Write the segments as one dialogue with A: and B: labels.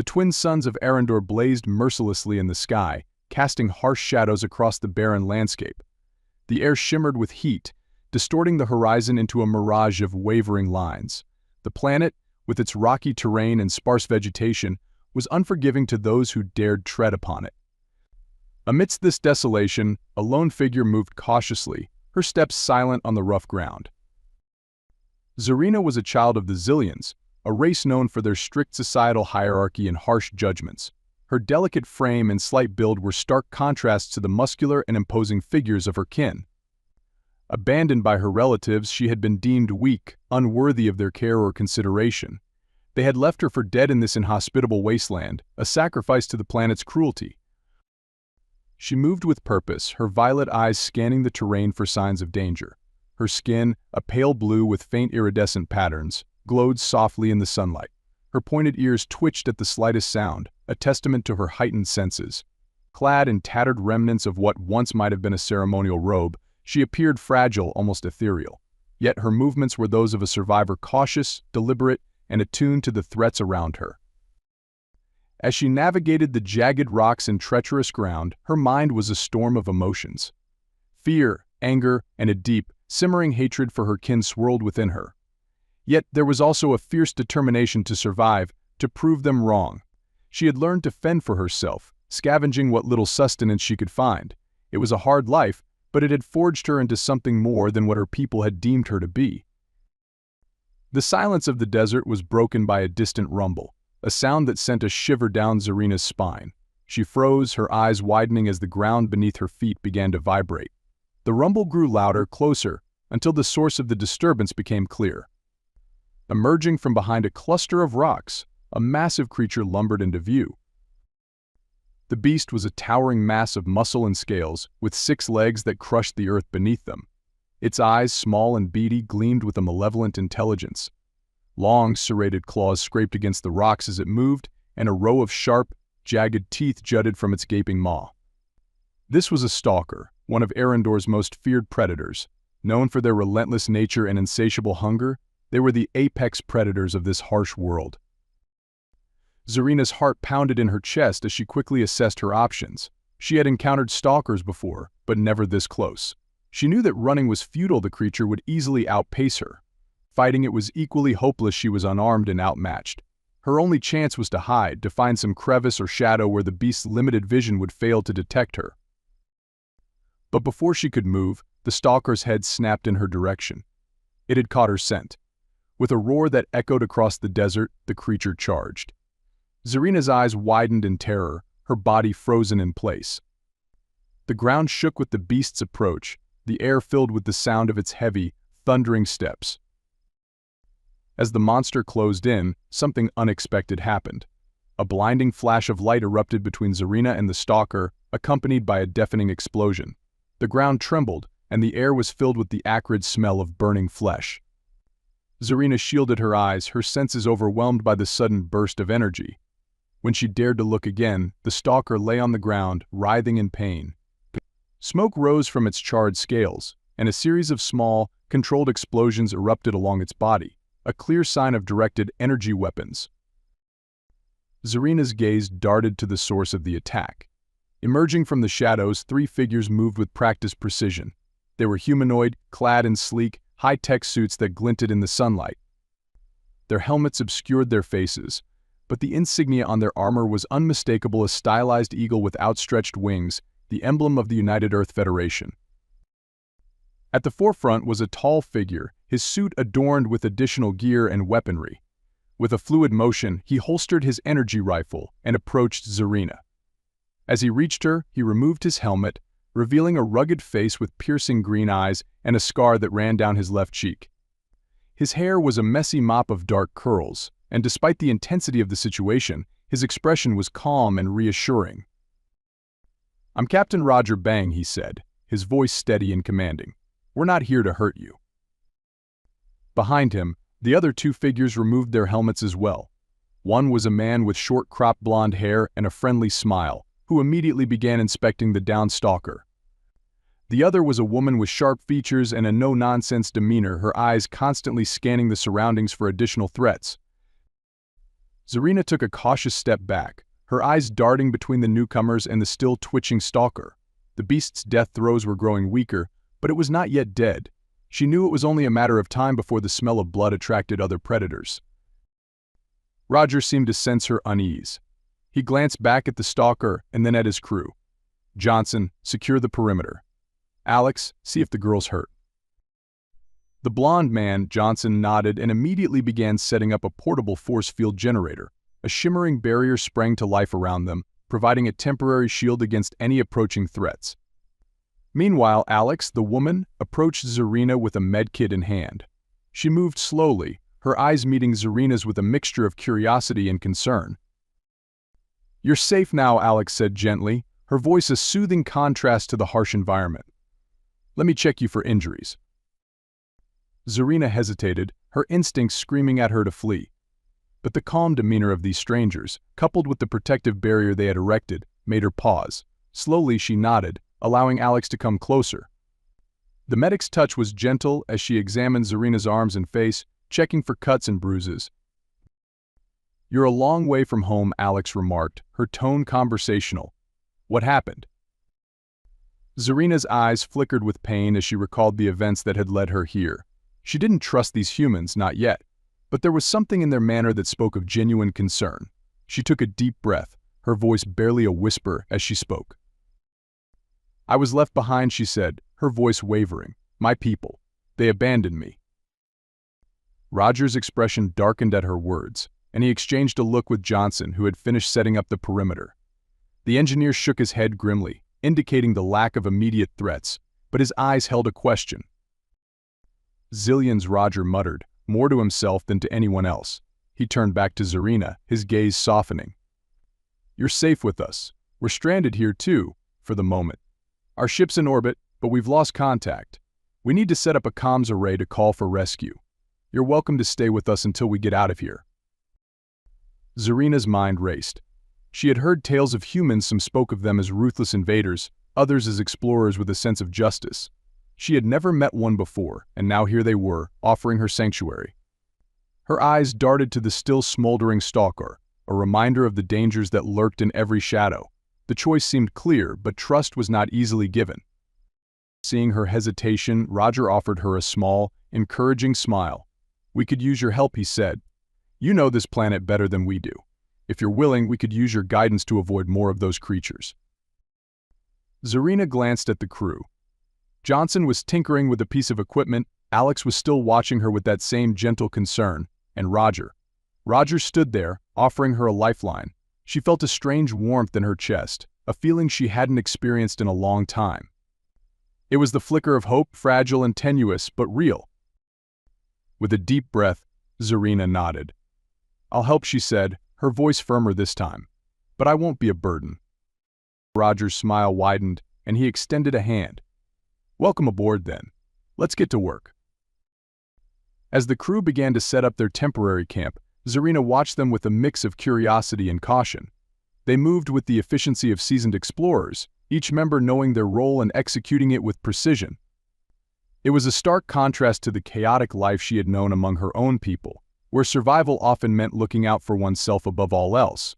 A: The twin suns of Arendor blazed mercilessly in the sky, casting harsh shadows across the barren landscape. The air shimmered with heat, distorting the horizon into a mirage of wavering lines. The planet, with its rocky terrain and sparse vegetation, was unforgiving to those who dared tread upon it. Amidst this desolation, a lone figure moved cautiously, her steps silent on the rough ground. Zarina was a child of the Zillions, a race known for their strict societal hierarchy and harsh judgments. Her delicate frame and slight build were stark contrasts to the muscular and imposing figures of her kin. Abandoned by her relatives, she had been deemed weak, unworthy of their care or consideration. They had left her for dead in this inhospitable wasteland, a sacrifice to the planet's cruelty. She moved with purpose, her violet eyes scanning the terrain for signs of danger. Her skin, a pale blue with faint iridescent patterns, glowed softly in the sunlight. Her pointed ears twitched at the slightest sound, a testament to her heightened senses. Clad in tattered remnants of what once might have been a ceremonial robe, she appeared fragile, almost ethereal. Yet her movements were those of a survivor, cautious, deliberate, and attuned to the threats around her. As she navigated the jagged rocks and treacherous ground, her mind was a storm of emotions. Fear, anger, and a deep, simmering hatred for her kin swirled within her. Yet there was also a fierce determination to survive, to prove them wrong. She had learned to fend for herself, scavenging what little sustenance she could find. It was a hard life, but it had forged her into something more than what her people had deemed her to be. The silence of the desert was broken by a distant rumble, a sound that sent a shiver down Zarina's spine. She froze, her eyes widening as the ground beneath her feet began to vibrate. The rumble grew louder, closer, until the source of the disturbance became clear. Emerging from behind a cluster of rocks, a massive creature lumbered into view. The beast was a towering mass of muscle and scales, with 6 legs that crushed the earth beneath them. Its eyes, small and beady, gleamed with a malevolent intelligence. Long, serrated claws scraped against the rocks as it moved, and a row of sharp, jagged teeth jutted from its gaping maw. This was a stalker, one of Arendor's most feared predators. Known for their relentless nature and insatiable hunger, they were the apex predators of this harsh world. Zarina's heart pounded in her chest as she quickly assessed her options. She had encountered stalkers before, but never this close. She knew that running was futile. The creature would easily outpace her. Fighting it was equally hopeless. She was unarmed and outmatched. Her only chance was to hide, to find some crevice or shadow where the beast's limited vision would fail to detect her. But before she could move, the stalker's head snapped in her direction. It had caught her scent. With a roar that echoed across the desert, the creature charged. Zarina's eyes widened in terror, her body frozen in place. The ground shook with the beast's approach, the air filled with the sound of its heavy, thundering steps. As the monster closed in, something unexpected happened. A blinding flash of light erupted between Zarina and the stalker, accompanied by a deafening explosion. The ground trembled, and the air was filled with the acrid smell of burning flesh. Zarina shielded her eyes, her senses overwhelmed by the sudden burst of energy. When she dared to look again, the stalker lay on the ground, writhing in pain. Smoke rose from its charred scales, and a series of small, controlled explosions erupted along its body, a clear sign of directed energy weapons. Zarina's gaze darted to the source of the attack. Emerging from the shadows, 3 figures moved with practiced precision. They were humanoid, clad in sleek, high-tech suits that glinted in the sunlight. Their helmets obscured their faces, but the insignia on their armor was unmistakable: a stylized eagle with outstretched wings, the emblem of the United Earth Federation. At the forefront was a tall figure, his suit adorned with additional gear and weaponry. With a fluid motion, he holstered his energy rifle and approached Zarina. As he reached her, he removed his helmet, revealing a rugged face with piercing green eyes and a scar that ran down his left cheek. His hair was a messy mop of dark curls, and despite the intensity of the situation, his expression was calm and reassuring. "I'm Captain Roger Bang," he said, his voice steady and commanding. "We're not here to hurt you." Behind him, the other 2 figures removed their helmets as well. One was a man with short cropped blonde hair and a friendly smile, who immediately began inspecting the downed stalker. The other was a woman with sharp features and a no-nonsense demeanor, her eyes constantly scanning the surroundings for additional threats. Zarina took a cautious step back, her eyes darting between the newcomers and the still twitching stalker. The beast's death throes were growing weaker, but it was not yet dead. She knew it was only a matter of time before the smell of blood attracted other predators. Roger seemed to sense her unease. He glanced back at the stalker and then at his crew. Johnson, secure the perimeter. Alex, see if the girl's hurt. The blonde man, Johnson, nodded and immediately began setting up a portable force field generator. A shimmering barrier sprang to life around them, providing a temporary shield against any approaching threats. Meanwhile, Alex, the woman, approached Zarina with a medkit in hand. She moved slowly, her eyes meeting Zarina's with a mixture of curiosity and concern. "You're safe now," Alex said gently, her voice a soothing contrast to the harsh environment. "Let me check you for injuries." Zarina hesitated, her instincts screaming at her to flee. But the calm demeanor of these strangers, coupled with the protective barrier they had erected, made her pause. Slowly she nodded, allowing Alex to come closer. The medic's touch was gentle as she examined Zarina's arms and face, checking for cuts and bruises. "You're a long way from home," Alex remarked, her tone conversational. "What happened?" Zarina's eyes flickered with pain as she recalled the events that had led her here. She didn't trust these humans, not yet, but there was something in their manner that spoke of genuine concern. She took a deep breath, her voice barely a whisper as she spoke. "I was left behind," she said, her voice wavering. "My people. They abandoned me." Roger's expression darkened at her words, and he exchanged a look with Johnson, who had finished setting up the perimeter. The engineer shook his head grimly, indicating the lack of immediate threats, but his eyes held a question. "Zillions," Roger muttered, more to himself than to anyone else. He turned back to Zarina, his gaze softening. "You're safe with us. We're stranded here too, for the moment. Our ship's in orbit, but we've lost contact. We need to set up a comms array to call for rescue. You're welcome to stay with us until we get out of here." Zarina's mind raced. She had heard tales of humans, some spoke of them as ruthless invaders, others as explorers with a sense of justice. She had never met one before, and now here they were, offering her sanctuary. Her eyes darted to the still smoldering stalker, a reminder of the dangers that lurked in every shadow. The choice seemed clear, but trust was not easily given. Seeing her hesitation, Roger offered her a small, encouraging smile. "We could use your help," he said. "You know this planet better than we do. If you're willing, we could use your guidance to avoid more of those creatures." Zarina glanced at the crew. Johnson was tinkering with a piece of equipment, Alex was still watching her with that same gentle concern, and Roger. Roger stood there, offering her a lifeline. She felt a strange warmth in her chest, a feeling she hadn't experienced in a long time. It was the flicker of hope, fragile and tenuous, but real. With a deep breath, Zarina nodded. "I'll help," she said, her voice firmer this time. "But I won't be a burden." Roger's smile widened, and he extended a hand. "Welcome aboard, then. Let's get to work." As the crew began to set up their temporary camp, Zarina watched them with a mix of curiosity and caution. They moved with the efficiency of seasoned explorers, each member knowing their role and executing it with precision. It was a stark contrast to the chaotic life she had known among her own people, where survival often meant looking out for oneself above all else.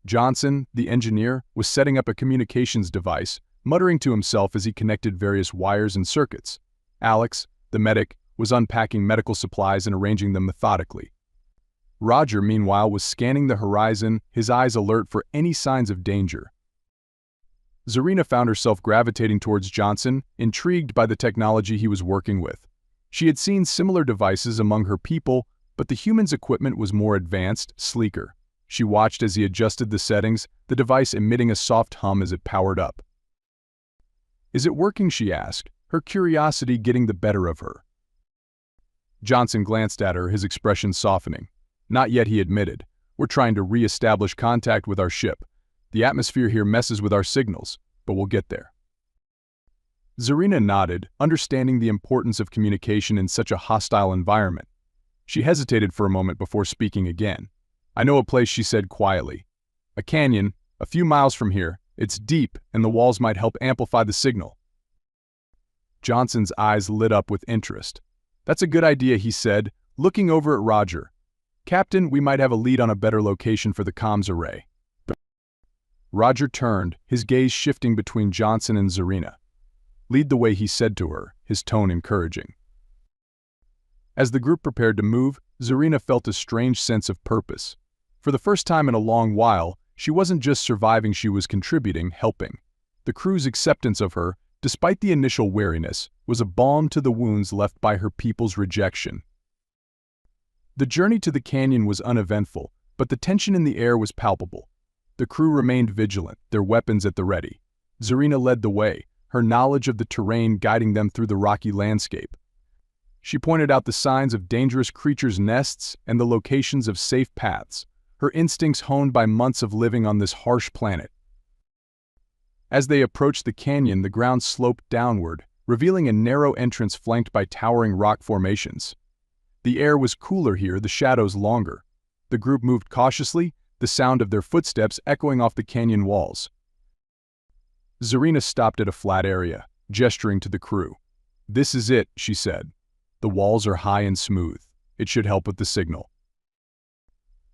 A: Johnson, the engineer, was setting up a communications device, muttering to himself as he connected various wires and circuits. Alex, the medic, was unpacking medical supplies and arranging them methodically. Roger, meanwhile, was scanning the horizon, his eyes alert for any signs of danger. Zarina found herself gravitating towards Johnson, intrigued by the technology he was working with. She had seen similar devices among her people, but the human's equipment was more advanced, sleeker. She watched as he adjusted the settings, the device emitting a soft hum as it powered up. "Is it working?" she asked, her curiosity getting the better of her. Johnson glanced at her, his expression softening. "Not yet," he admitted. "We're trying to re-establish contact with our ship. The atmosphere here messes with our signals, but we'll get there." Zarina nodded, understanding the importance of communication in such a hostile environment. She hesitated for a moment before speaking again. "I know a place," she said quietly. "A canyon, a few miles from here. It's deep, and the walls might help amplify the signal." Johnson's eyes lit up with interest. "That's a good idea," he said, looking over at Roger. "Captain, we might have a lead on a better location for the comms array." Roger turned, his gaze shifting between Johnson and Zarina. "Lead the way," he said to her, his tone encouraging. As the group prepared to move, Zarina felt a strange sense of purpose. For the first time in a long while, she wasn't just surviving, she was contributing, helping. The crew's acceptance of her, despite the initial wariness, was a balm to the wounds left by her people's rejection. The journey to the canyon was uneventful, but the tension in the air was palpable. The crew remained vigilant, their weapons at the ready. Zarina led the way, her knowledge of the terrain guiding them through the rocky landscape. She pointed out the signs of dangerous creatures' nests and the locations of safe paths, her instincts honed by months of living on this harsh planet. As they approached the canyon, the ground sloped downward, revealing a narrow entrance flanked by towering rock formations. The air was cooler here, the shadows longer. The group moved cautiously, the sound of their footsteps echoing off the canyon walls. Zarina stopped at a flat area, gesturing to the crew. "This is it," she said. "The walls are high and smooth. It should help with the signal."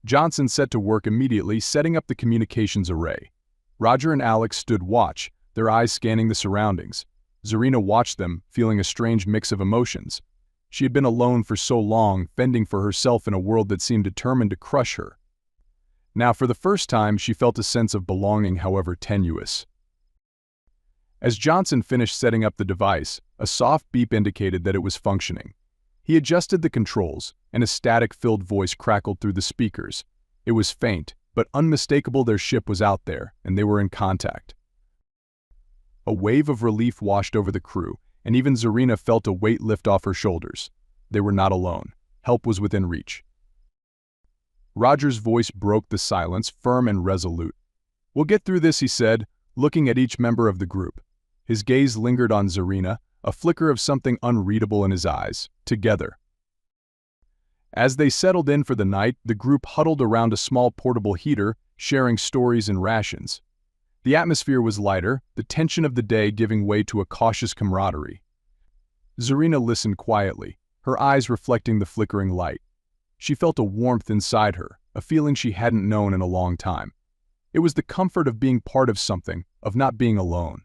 A: Johnson set to work immediately, setting up the communications array. Roger and Alex stood watch, their eyes scanning the surroundings. Zarina watched them, feeling a strange mix of emotions. She had been alone for so long, fending for herself in a world that seemed determined to crush her. Now, for the first time, she felt a sense of belonging, however tenuous. As Johnson finished setting up the device, a soft beep indicated that it was functioning. He adjusted the controls, and a static-filled voice crackled through the speakers. It was faint, but unmistakable. Their ship was out there, and they were in contact. A wave of relief washed over the crew, and even Zarina felt a weight lift off her shoulders. They were not alone. Help was within reach. Roger's voice broke the silence, firm and resolute. "We'll get through this," he said, looking at each member of the group. His gaze lingered on Zarina, a flicker of something unreadable in his eyes. Together. As they settled in for the night, the group huddled around a small portable heater, sharing stories and rations. The atmosphere was lighter, the tension of the day giving way to a cautious camaraderie. Zarina listened quietly, her eyes reflecting the flickering light. She felt a warmth inside her, a feeling she hadn't known in a long time. It was the comfort of being part of something, of not being alone.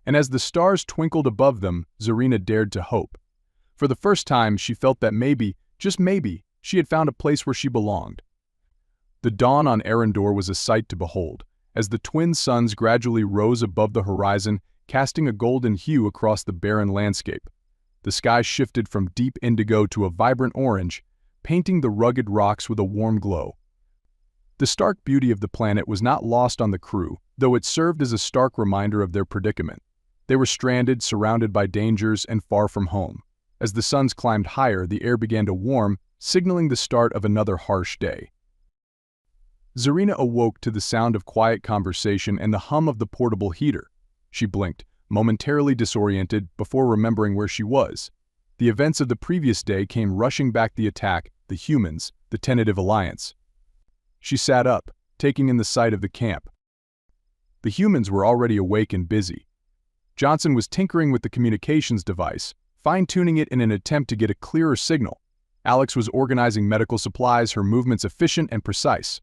A: And as the stars twinkled above them, Zarina dared to hope. For the first time, she felt that maybe, just maybe, she had found a place where she belonged. The dawn on Arendor was a sight to behold, as the twin suns gradually rose above the horizon, casting a golden hue across the barren landscape. The sky shifted from deep indigo to a vibrant orange, painting the rugged rocks with a warm glow. The stark beauty of the planet was not lost on the crew, though it served as a stark reminder of their predicament. They were stranded, surrounded by dangers, and far from home. As the suns climbed higher, the air began to warm, signaling the start of another harsh day. Zarina awoke to the sound of quiet conversation and the hum of the portable heater. She blinked, momentarily disoriented, before remembering where she was. The events of the previous day came rushing back: the attack, the humans, the tentative alliance. She sat up, taking in the sight of the camp. The humans were already awake and busy. Johnson was tinkering with the communications device, fine-tuning it in an attempt to get a clearer signal. Alex was organizing medical supplies, her movements efficient and precise.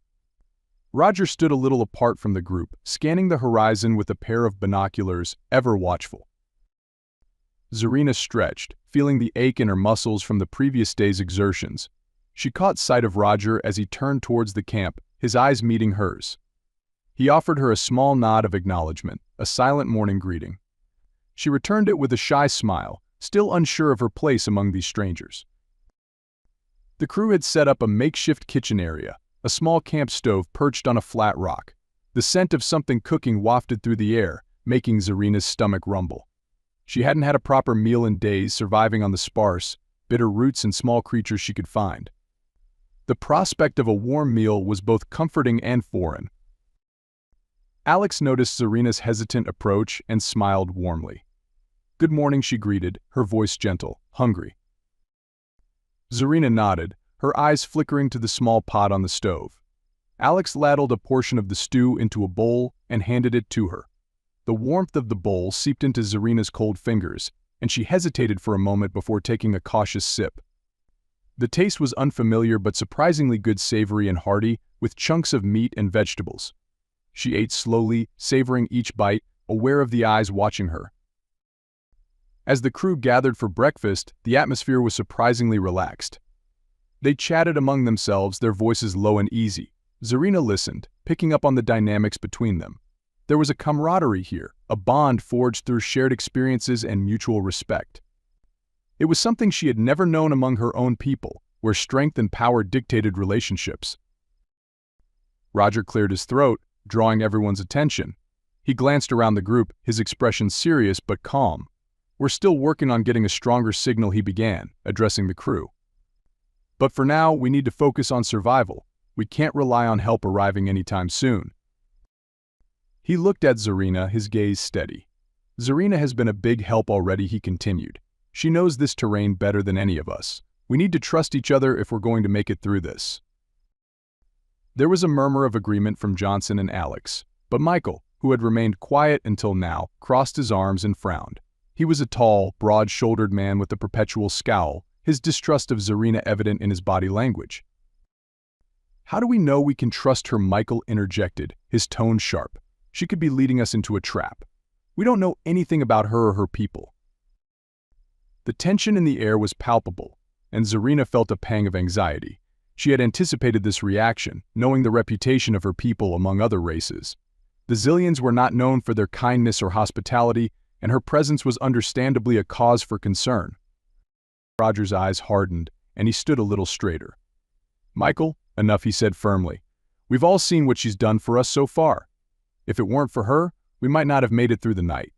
A: Roger stood a little apart from the group, scanning the horizon with a pair of binoculars, ever watchful. Zarina stretched, feeling the ache in her muscles from the previous day's exertions. She caught sight of Roger as he turned towards the camp, his eyes meeting hers. He offered her a small nod of acknowledgement, a silent morning greeting. She returned it with a shy smile, still unsure of her place among these strangers. The crew had set up a makeshift kitchen area, a small camp stove perched on a flat rock. The scent of something cooking wafted through the air, making Zarina's stomach rumble. She hadn't had a proper meal in days, surviving on the sparse, bitter roots and small creatures she could find. The prospect of a warm meal was both comforting and foreign. Alex noticed Zarina's hesitant approach and smiled warmly. "Good morning," she greeted, her voice gentle. "Hungry?" Zarina nodded, her eyes flickering to the small pot on the stove. Alex ladled a portion of the stew into a bowl and handed it to her. The warmth of the bowl seeped into Zarina's cold fingers, and she hesitated for a moment before taking a cautious sip. The taste was unfamiliar but surprisingly good, savory and hearty, with chunks of meat and vegetables. She ate slowly, savoring each bite, aware of the eyes watching her. As the crew gathered for breakfast, the atmosphere was surprisingly relaxed. They chatted among themselves, their voices low and easy. Zarina listened, picking up on the dynamics between them. There was a camaraderie here, a bond forged through shared experiences and mutual respect. It was something she had never known among her own people, where strength and power dictated relationships. Roger cleared his throat, drawing everyone's attention. He glanced around the group, his expression serious but calm. "We're still working on getting a stronger signal," he began, addressing the crew. "But for now, we need to focus on survival. We can't rely on help arriving anytime soon." He looked at Zarina, his gaze steady. "Zarina has been a big help already," he continued. "She knows this terrain better than any of us. We need to trust each other if we're going to make it through this." There was a murmur of agreement from Johnson and Alex, but Michael, who had remained quiet until now, crossed his arms and frowned. He was a tall, broad-shouldered man with a perpetual scowl, his distrust of Zarina evident in his body language. "How do we know we can trust her?" Michael interjected, his tone sharp. "She could be leading us into a trap. We don't know anything about her or her people." The tension in the air was palpable, and Zarina felt a pang of anxiety. She had anticipated this reaction, knowing the reputation of her people among other races. The Zillions were not known for their kindness or hospitality, and her presence was understandably a cause for concern. Roger's eyes hardened, and he stood a little straighter. "Michael, enough," he said firmly. "We've all seen what she's done for us so far. If it weren't for her, we might not have made it through the night."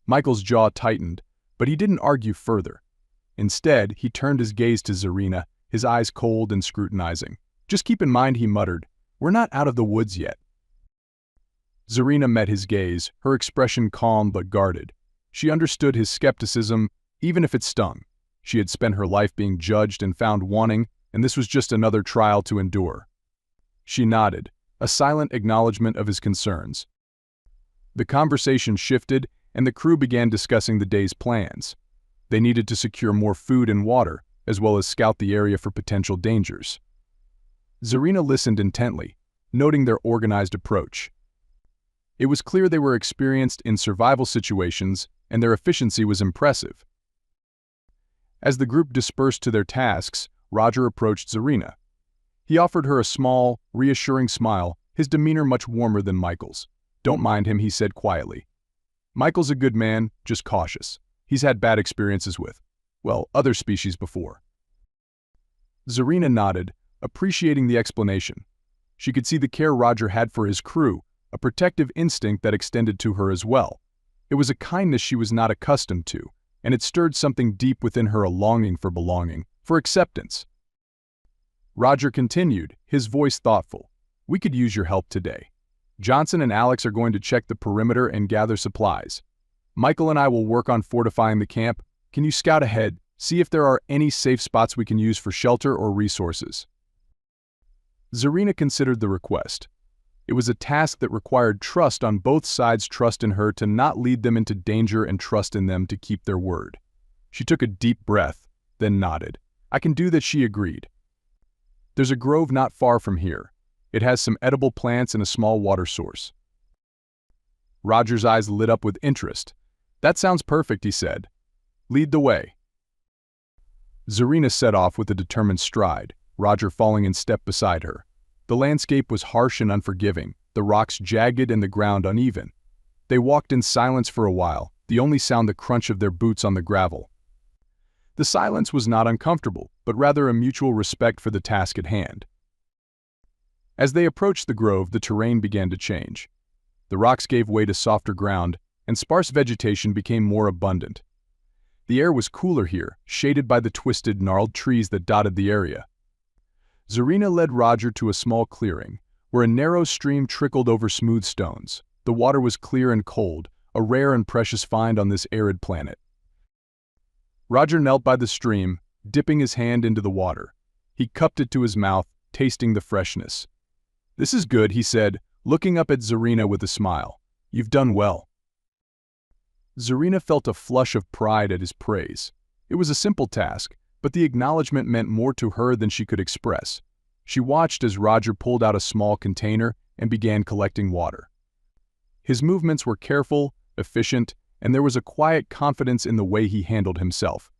A: Michael's jaw tightened, but he didn't argue further. Instead, he turned his gaze to Zarina, his eyes cold and scrutinizing. "Just keep in mind," he muttered, "we're not out of the woods yet." Zarina met his gaze, her expression calm but guarded. She understood his skepticism, even if it stung. She had spent her life being judged and found wanting, and this was just another trial to endure. She nodded, a silent acknowledgement of his concerns. The conversation shifted, and the crew began discussing the day's plans. They needed to secure more food and water, as well as scout the area for potential dangers. Zarina listened intently, noting their organized approach. It was clear they were experienced in survival situations, and their efficiency was impressive. As the group dispersed to their tasks, Roger approached Zarina. He offered her a small, reassuring smile, his demeanor much warmer than Michael's. "Don't mind him," he said quietly. "Michael's a good man, just cautious. He's had bad experiences with, well, other species before." Zarina nodded, appreciating the explanation. She could see the care Roger had for his crew, a protective instinct that extended to her as well. It was a kindness she was not accustomed to, and it stirred something deep within her, a longing for belonging, for acceptance. Roger continued, his voice thoughtful. "We could use your help today. Johnson and Alex are going to check the perimeter and gather supplies. Michael and I will work on fortifying the camp. Can you scout ahead, see if there are any safe spots we can use for shelter or resources?" Zarina considered the request. It was a task that required trust on both sides, trust in her to not lead them into danger and trust in them to keep their word. She took a deep breath, then nodded. "I can do that," she agreed. "There's a grove not far from here. It has some edible plants and a small water source." Roger's eyes lit up with interest. "That sounds perfect," he said. "Lead the way." Zarina set off with a determined stride, Roger falling in step beside her. The landscape was harsh and unforgiving, the rocks jagged and the ground uneven. They walked in silence for a while, the only sound the crunch of their boots on the gravel. The silence was not uncomfortable, but rather a mutual respect for the task at hand. As they approached the grove, the terrain began to change. The rocks gave way to softer ground, and sparse vegetation became more abundant. The air was cooler here, shaded by the twisted, gnarled trees that dotted the area. Zarina led Roger to a small clearing, where a narrow stream trickled over smooth stones. The water was clear and cold, a rare and precious find on this arid planet. Roger knelt by the stream, dipping his hand into the water. He cupped it to his mouth, tasting the freshness. "This is good," he said, looking up at Zarina with a smile. "You've done well." Zarina felt a flush of pride at his praise. It was a simple task, but the acknowledgement meant more to her than she could express. She watched as Roger pulled out a small container and began collecting water. His movements were careful, efficient, and there was a quiet confidence in the way he handled himself.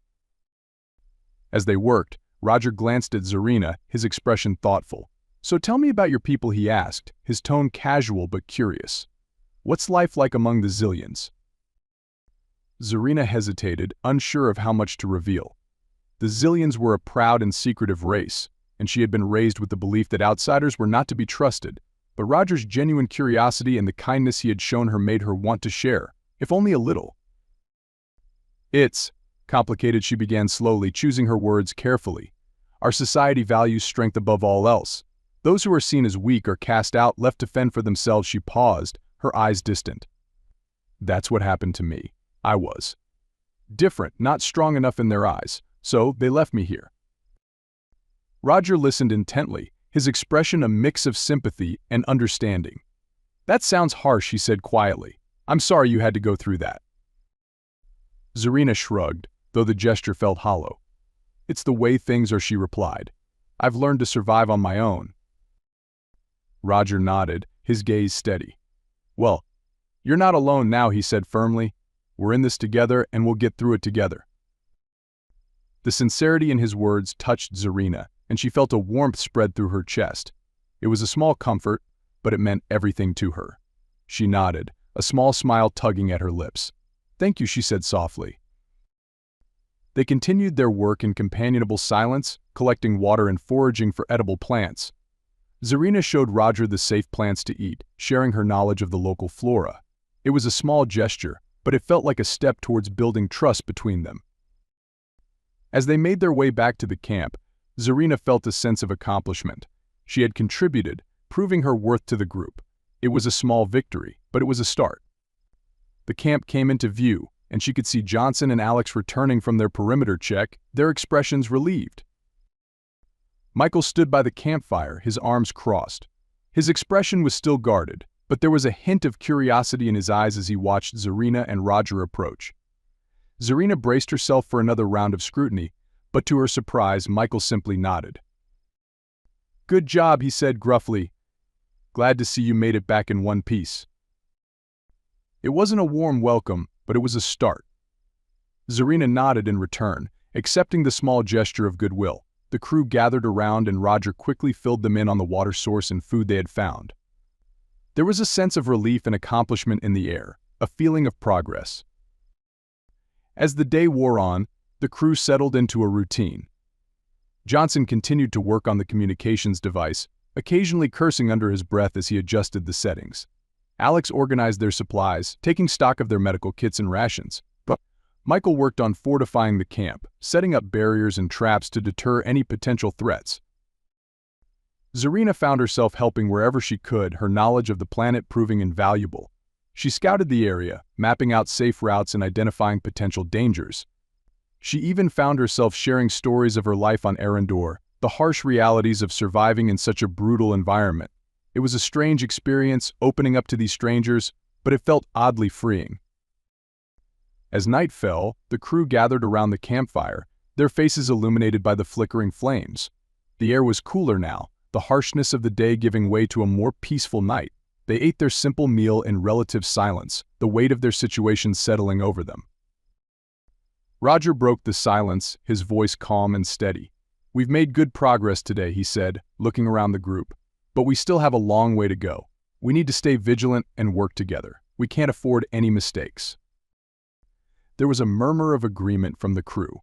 A: As they worked, Roger glanced at Zarina, his expression thoughtful. "So tell me about your people," he asked, his tone casual but curious. "What's life like among the Zillions?" Zarina hesitated, unsure of how much to reveal. The Zillions were a proud and secretive race, and she had been raised with the belief that outsiders were not to be trusted, but Roger's genuine curiosity and the kindness he had shown her made her want to share, if only a little. "It's complicated," she began slowly, choosing her words carefully. "Our society values strength above all else. Those who are seen as weak are cast out, left to fend for themselves." She paused, her eyes distant. "That's what happened to me. I was different, not strong enough in their eyes, so they left me here." Roger listened intently, his expression a mix of sympathy and understanding. "That sounds harsh," he said quietly. "I'm sorry you had to go through that." Zarina shrugged, though the gesture felt hollow. "It's the way things are," she replied. "I've learned to survive on my own." Roger nodded, his gaze steady. "Well, you're not alone now," he said firmly. "We're in this together and we'll get through it together." The sincerity in his words touched Zarina, and she felt a warmth spread through her chest. It was a small comfort, but it meant everything to her. She nodded, a small smile tugging at her lips. "Thank you," she said softly. They continued their work in companionable silence, collecting water and foraging for edible plants. Zarina showed Roger the safe plants to eat, sharing her knowledge of the local flora. It was a small gesture, but it felt like a step towards building trust between them. As they made their way back to the camp, Zarina felt a sense of accomplishment. She had contributed, proving her worth to the group. It was a small victory, but it was a start. The camp came into view, and she could see Johnson and Alex returning from their perimeter check, their expressions relieved. Michael stood by the campfire, his arms crossed. His expression was still guarded, but there was a hint of curiosity in his eyes as he watched Zarina and Roger approach. Zarina braced herself for another round of scrutiny, but to her surprise, Michael simply nodded. "Good job," he said gruffly. "Glad to see you made it back in one piece." It wasn't a warm welcome, but it was a start. Zarina nodded in return, accepting the small gesture of goodwill. The crew gathered around and Roger quickly filled them in on the water source and food they had found. There was a sense of relief and accomplishment in the air, a feeling of progress. As the day wore on, the crew settled into a routine. Johnson continued to work on the communications device, occasionally cursing under his breath as he adjusted the settings. Alex organized their supplies, taking stock of their medical kits and rations. Michael worked on fortifying the camp, setting up barriers and traps to deter any potential threats. Zarina found herself helping wherever she could, her knowledge of the planet proving invaluable. She scouted the area, mapping out safe routes and identifying potential dangers. She even found herself sharing stories of her life on Arendor, the harsh realities of surviving in such a brutal environment. It was a strange experience, opening up to these strangers, but it felt oddly freeing. As night fell, the crew gathered around the campfire, their faces illuminated by the flickering flames. The air was cooler now, the harshness of the day giving way to a more peaceful night. They ate their simple meal in relative silence, the weight of their situation settling over them. Roger broke the silence, his voice calm and steady. "We've made good progress today," he said, looking around the group. "But we still have a long way to go. We need to stay vigilant and work together. We can't afford any mistakes." There was a murmur of agreement from the crew.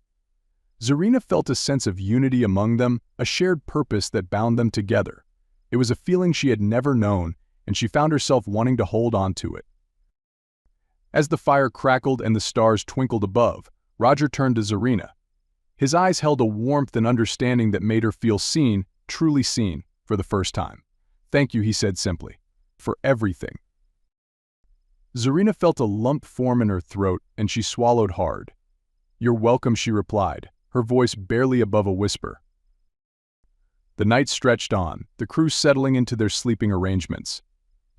A: Zarina felt a sense of unity among them, a shared purpose that bound them together. It was a feeling she had never known, and she found herself wanting to hold on to it. As the fire crackled and the stars twinkled above, Roger turned to Zarina. His eyes held a warmth and understanding that made her feel seen, truly seen, for the first time. "Thank you," he said simply, "for everything." Zarina felt a lump form in her throat, and she swallowed hard. "You're welcome," she replied, her voice barely above a whisper. The night stretched on, the crew settling into their sleeping arrangements.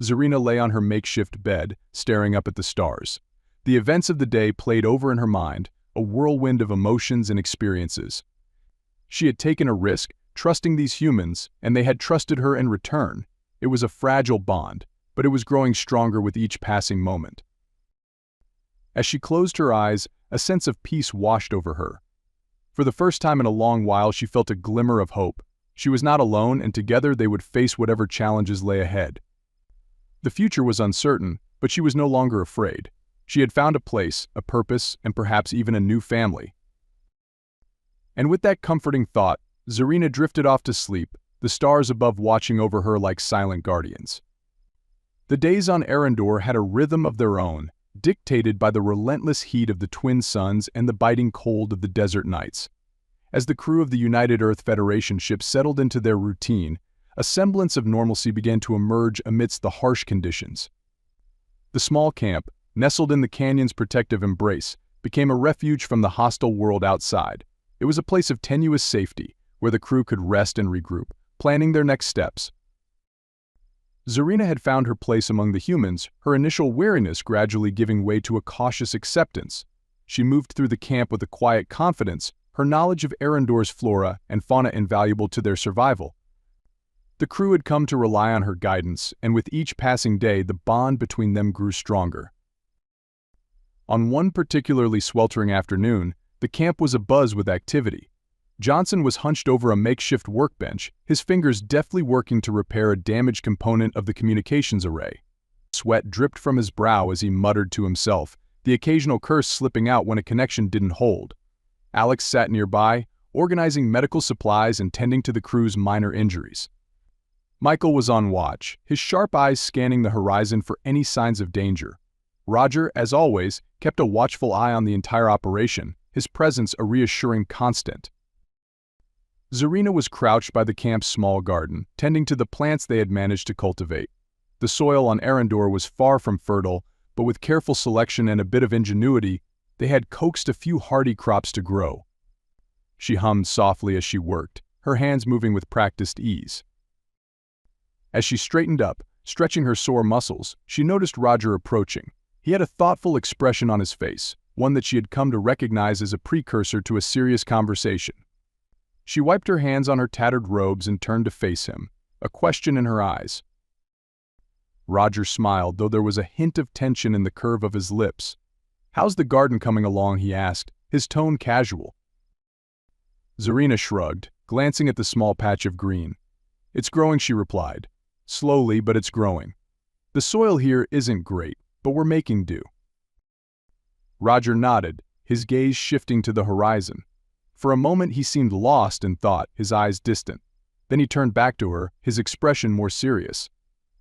A: Zarina lay on her makeshift bed, staring up at the stars. The events of the day played over in her mind, a whirlwind of emotions and experiences. She had taken a risk, trusting these humans, and they had trusted her in return. It was a fragile bond, but it was growing stronger with each passing moment. As she closed her eyes, a sense of peace washed over her. For the first time in a long while, she felt a glimmer of hope. She was not alone, and together they would face whatever challenges lay ahead. The future was uncertain, but she was no longer afraid. She had found a place, a purpose, and perhaps even a new family. And with that comforting thought, Zarina drifted off to sleep, the stars above watching over her like silent guardians. The days on Arendor had a rhythm of their own, dictated by the relentless heat of the twin suns and the biting cold of the desert nights. As the crew of the United Earth Federation ship settled into their routine, a semblance of normalcy began to emerge amidst the harsh conditions. The small camp, nestled in the canyon's protective embrace, became a refuge from the hostile world outside. It was a place of tenuous safety, where the crew could rest and regroup, planning their next steps. Zarina had found her place among the humans, her initial wariness gradually giving way to a cautious acceptance. She moved through the camp with a quiet confidence, her knowledge of Arendor's flora and fauna invaluable to their survival. The crew had come to rely on her guidance, and with each passing day the bond between them grew stronger. On one particularly sweltering afternoon, the camp was abuzz with activity. Johnson was hunched over a makeshift workbench, his fingers deftly working to repair a damaged component of the communications array. Sweat dripped from his brow as he muttered to himself, the occasional curse slipping out when a connection didn't hold. Alex sat nearby, organizing medical supplies and tending to the crew's minor injuries. Michael was on watch, his sharp eyes scanning the horizon for any signs of danger. Roger, as always, kept a watchful eye on the entire operation, his presence a reassuring constant. Zarina was crouched by the camp's small garden, tending to the plants they had managed to cultivate. The soil on Arendor was far from fertile, but with careful selection and a bit of ingenuity, they had coaxed a few hardy crops to grow. She hummed softly as she worked, her hands moving with practiced ease. As she straightened up, stretching her sore muscles, she noticed Roger approaching. He had a thoughtful expression on his face, one that she had come to recognize as a precursor to a serious conversation. She wiped her hands on her tattered robes and turned to face him, a question in her eyes. Roger smiled, though there was a hint of tension in the curve of his lips. "How's the garden coming along?" he asked, his tone casual. Zarina shrugged, glancing at the small patch of green. "It's growing," she replied. "Slowly, but it's growing. The soil here isn't great, but we're making do." Roger nodded, his gaze shifting to the horizon. For a moment he seemed lost in thought, his eyes distant. Then he turned back to her, his expression more serious.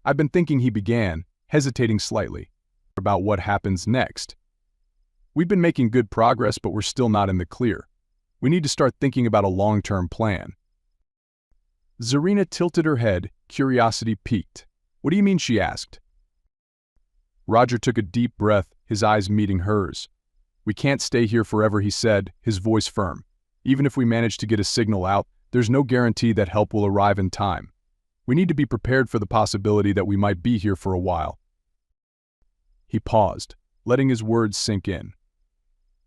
A: "I've been thinking," he began, hesitating slightly, "about what happens next. We've been making good progress, but we're still not in the clear. We need to start thinking about a long-term plan." Zarina tilted her head, curiosity piqued. "What do you mean?" she asked. Roger took a deep breath, his eyes meeting hers. "We can't stay here forever," he said, his voice firm. "Even if we manage to get a signal out, there's no guarantee that help will arrive in time. We need to be prepared for the possibility that we might be here for a while." He paused, letting his words sink in.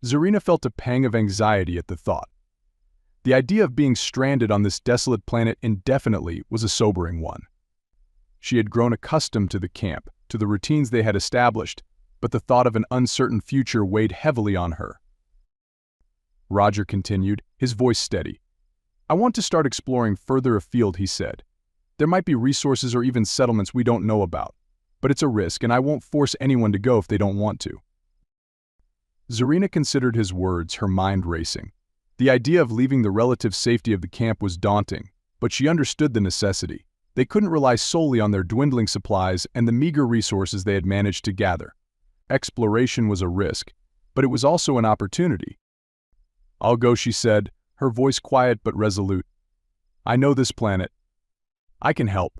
A: Zarina felt a pang of anxiety at the thought. The idea of being stranded on this desolate planet indefinitely was a sobering one. She had grown accustomed to the camp, to the routines they had established, but the thought of an uncertain future weighed heavily on her. Roger continued, his voice steady. "I want to start exploring further afield," he said. "There might be resources or even settlements we don't know about, but it's a risk and I won't force anyone to go if they don't want to." Zarina considered his words, her mind racing. The idea of leaving the relative safety of the camp was daunting, but she understood the necessity. They couldn't rely solely on their dwindling supplies and the meager resources they had managed to gather. Exploration was a risk, but it was also an opportunity. "I'll go," she said, her voice quiet but resolute. "I know this planet. I can help."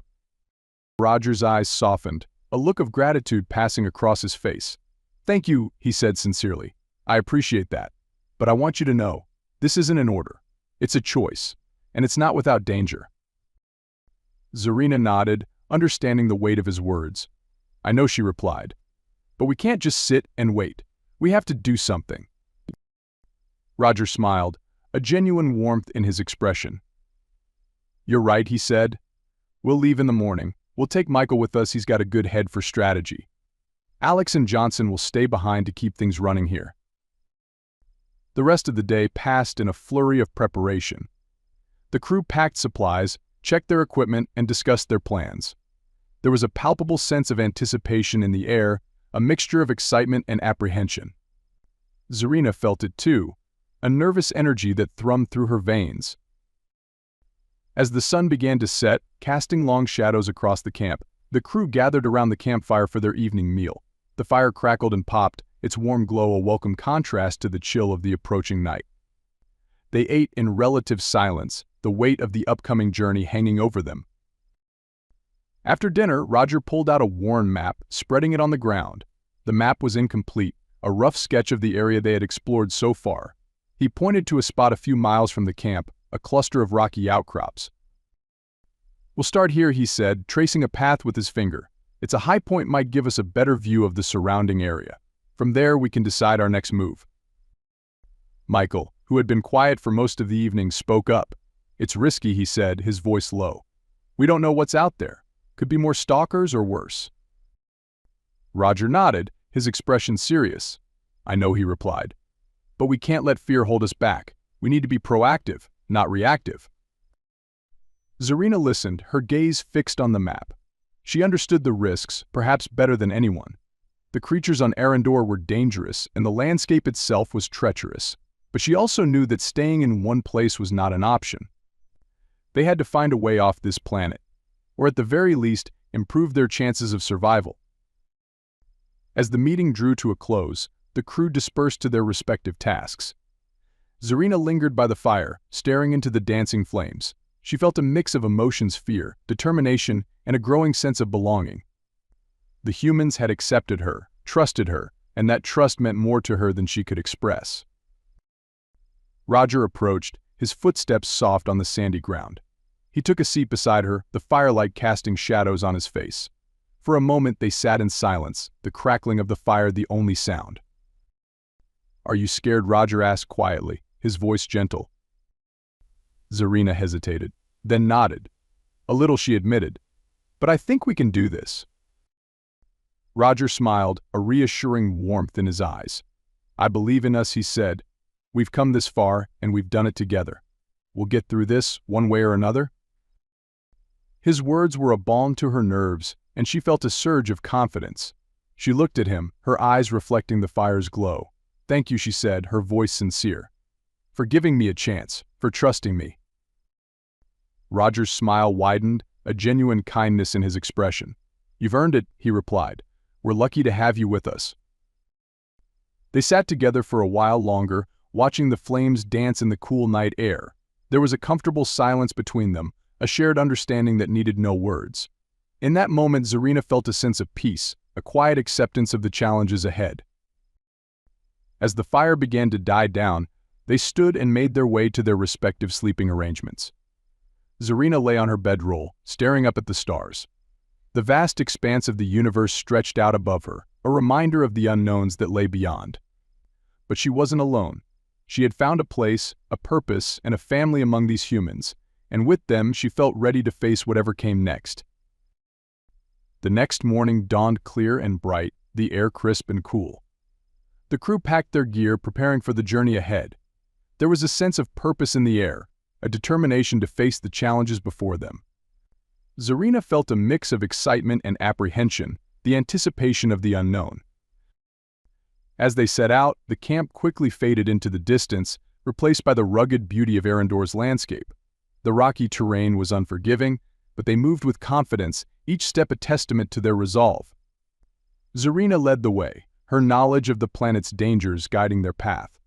A: Roger's eyes softened, a look of gratitude passing across his face. "Thank you," he said sincerely. "I appreciate that. But I want you to know, this isn't an order. It's a choice, and it's not without danger." Zarina nodded, understanding the weight of his words. "I know," she replied. "But we can't just sit and wait. We have to do something." Roger smiled, a genuine warmth in his expression. "You're right," he said. "We'll leave in the morning. We'll take Michael with us, he's got a good head for strategy. Alex and Johnson will stay behind to keep things running here." The rest of the day passed in a flurry of preparation. The crew packed supplies, checked their equipment, and discussed their plans. There was a palpable sense of anticipation in the air, a mixture of excitement and apprehension. Zarina felt it too, a nervous energy that thrummed through her veins. As the sun began to set, casting long shadows across the camp, the crew gathered around the campfire for their evening meal. The fire crackled and popped, its warm glow a welcome contrast to the chill of the approaching night. They ate in relative silence, the weight of the upcoming journey hanging over them. After dinner, Roger pulled out a worn map, spreading it on the ground. The map was incomplete, a rough sketch of the area they had explored so far. He pointed to a spot a few miles from the camp, a cluster of rocky outcrops. "We'll start here," he said, tracing a path with his finger. "It's a high point, might give us a better view of the surrounding area. From there, we can decide our next move." Michael, who had been quiet for most of the evening, spoke up. "It's risky," he said, his voice low. "We don't know what's out there. Could be more stalkers or worse." Roger nodded, his expression serious. "I know," he replied. "But we can't let fear hold us back. We need to be proactive, not reactive." Zarina listened, her gaze fixed on the map. She understood the risks, perhaps better than anyone. The creatures on Arendor were dangerous, and the landscape itself was treacherous. But she also knew that staying in one place was not an option. They had to find a way off this planet, or at the very least, improve their chances of survival. As the meeting drew to a close, the crew dispersed to their respective tasks. Zarina lingered by the fire, staring into the dancing flames. She felt a mix of emotions: fear, determination, and a growing sense of belonging. The humans had accepted her, trusted her, and that trust meant more to her than she could express. Roger approached, his footsteps soft on the sandy ground. He took a seat beside her, the firelight casting shadows on his face. For a moment they sat in silence, the crackling of the fire the only sound. "Are you scared?" Roger asked quietly, his voice gentle. Zarina hesitated, then nodded. "A little," she admitted. "But I think we can do this." Roger smiled, a reassuring warmth in his eyes. "I believe in us," he said. "We've come this far, and we've done it together. We'll get through this, one way or another." His words were a balm to her nerves, and she felt a surge of confidence. She looked at him, her eyes reflecting the fire's glow. "Thank you," she said, her voice sincere. "For giving me a chance, for trusting me." Roger's smile widened, a genuine kindness in his expression. "You've earned it," he replied. "We're lucky to have you with us." They sat together for a while longer, watching the flames dance in the cool night air. There was a comfortable silence between them, a shared understanding that needed no words. In that moment, Zarina felt a sense of peace, a quiet acceptance of the challenges ahead. As the fire began to die down, they stood and made their way to their respective sleeping arrangements. Zarina lay on her bedroll, staring up at the stars. The vast expanse of the universe stretched out above her, a reminder of the unknowns that lay beyond. But she wasn't alone. She had found a place, a purpose, and a family among these humans, and with them she felt ready to face whatever came next. The next morning dawned clear and bright, the air crisp and cool. The crew packed their gear, preparing for the journey ahead. There was a sense of purpose in the air, a determination to face the challenges before them. Zarina felt a mix of excitement and apprehension, the anticipation of the unknown. As they set out, the camp quickly faded into the distance, replaced by the rugged beauty of Arendor's landscape. The rocky terrain was unforgiving, but they moved with confidence, each step a testament to their resolve. Zarina led the way, her knowledge of the planet's dangers guiding their path.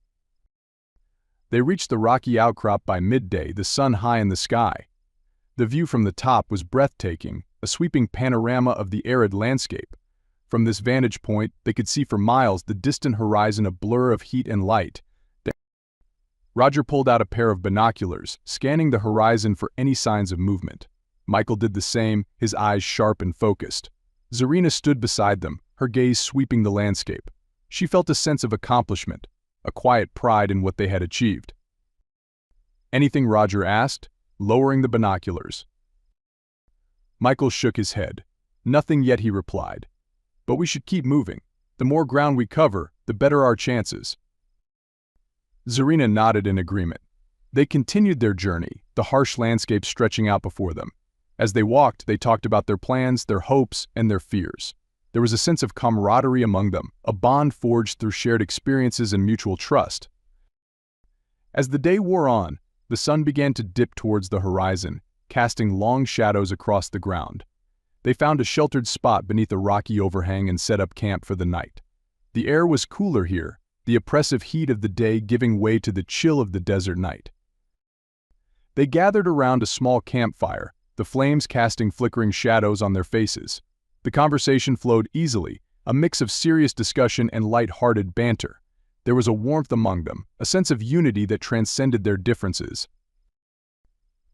A: They reached the rocky outcrop by midday, the sun high in the sky. The view from the top was breathtaking, a sweeping panorama of the arid landscape. From this vantage point, they could see for miles the distant horizon, a blur of heat and light. Roger pulled out a pair of binoculars, scanning the horizon for any signs of movement. Michael did the same, his eyes sharp and focused. Zarina stood beside them, her gaze sweeping the landscape. She felt a sense of accomplishment, a quiet pride in what they had achieved. Anything? Roger asked, lowering the binoculars. Michael shook his head. Nothing yet, he replied. But we should keep moving. The more ground we cover, the better our chances. Zarina nodded in agreement. They continued their journey, the harsh landscape stretching out before them. As they walked, they talked about their plans, their hopes, and their fears. There was a sense of camaraderie among them, a bond forged through shared experiences and mutual trust. As the day wore on, the sun began to dip towards the horizon, casting long shadows across the ground. They found a sheltered spot beneath a rocky overhang and set up camp for the night. The air was cooler here, the oppressive heat of the day giving way to the chill of the desert night. They gathered around a small campfire, the flames casting flickering shadows on their faces. The conversation flowed easily, a mix of serious discussion and light-hearted banter. There was a warmth among them, a sense of unity that transcended their differences.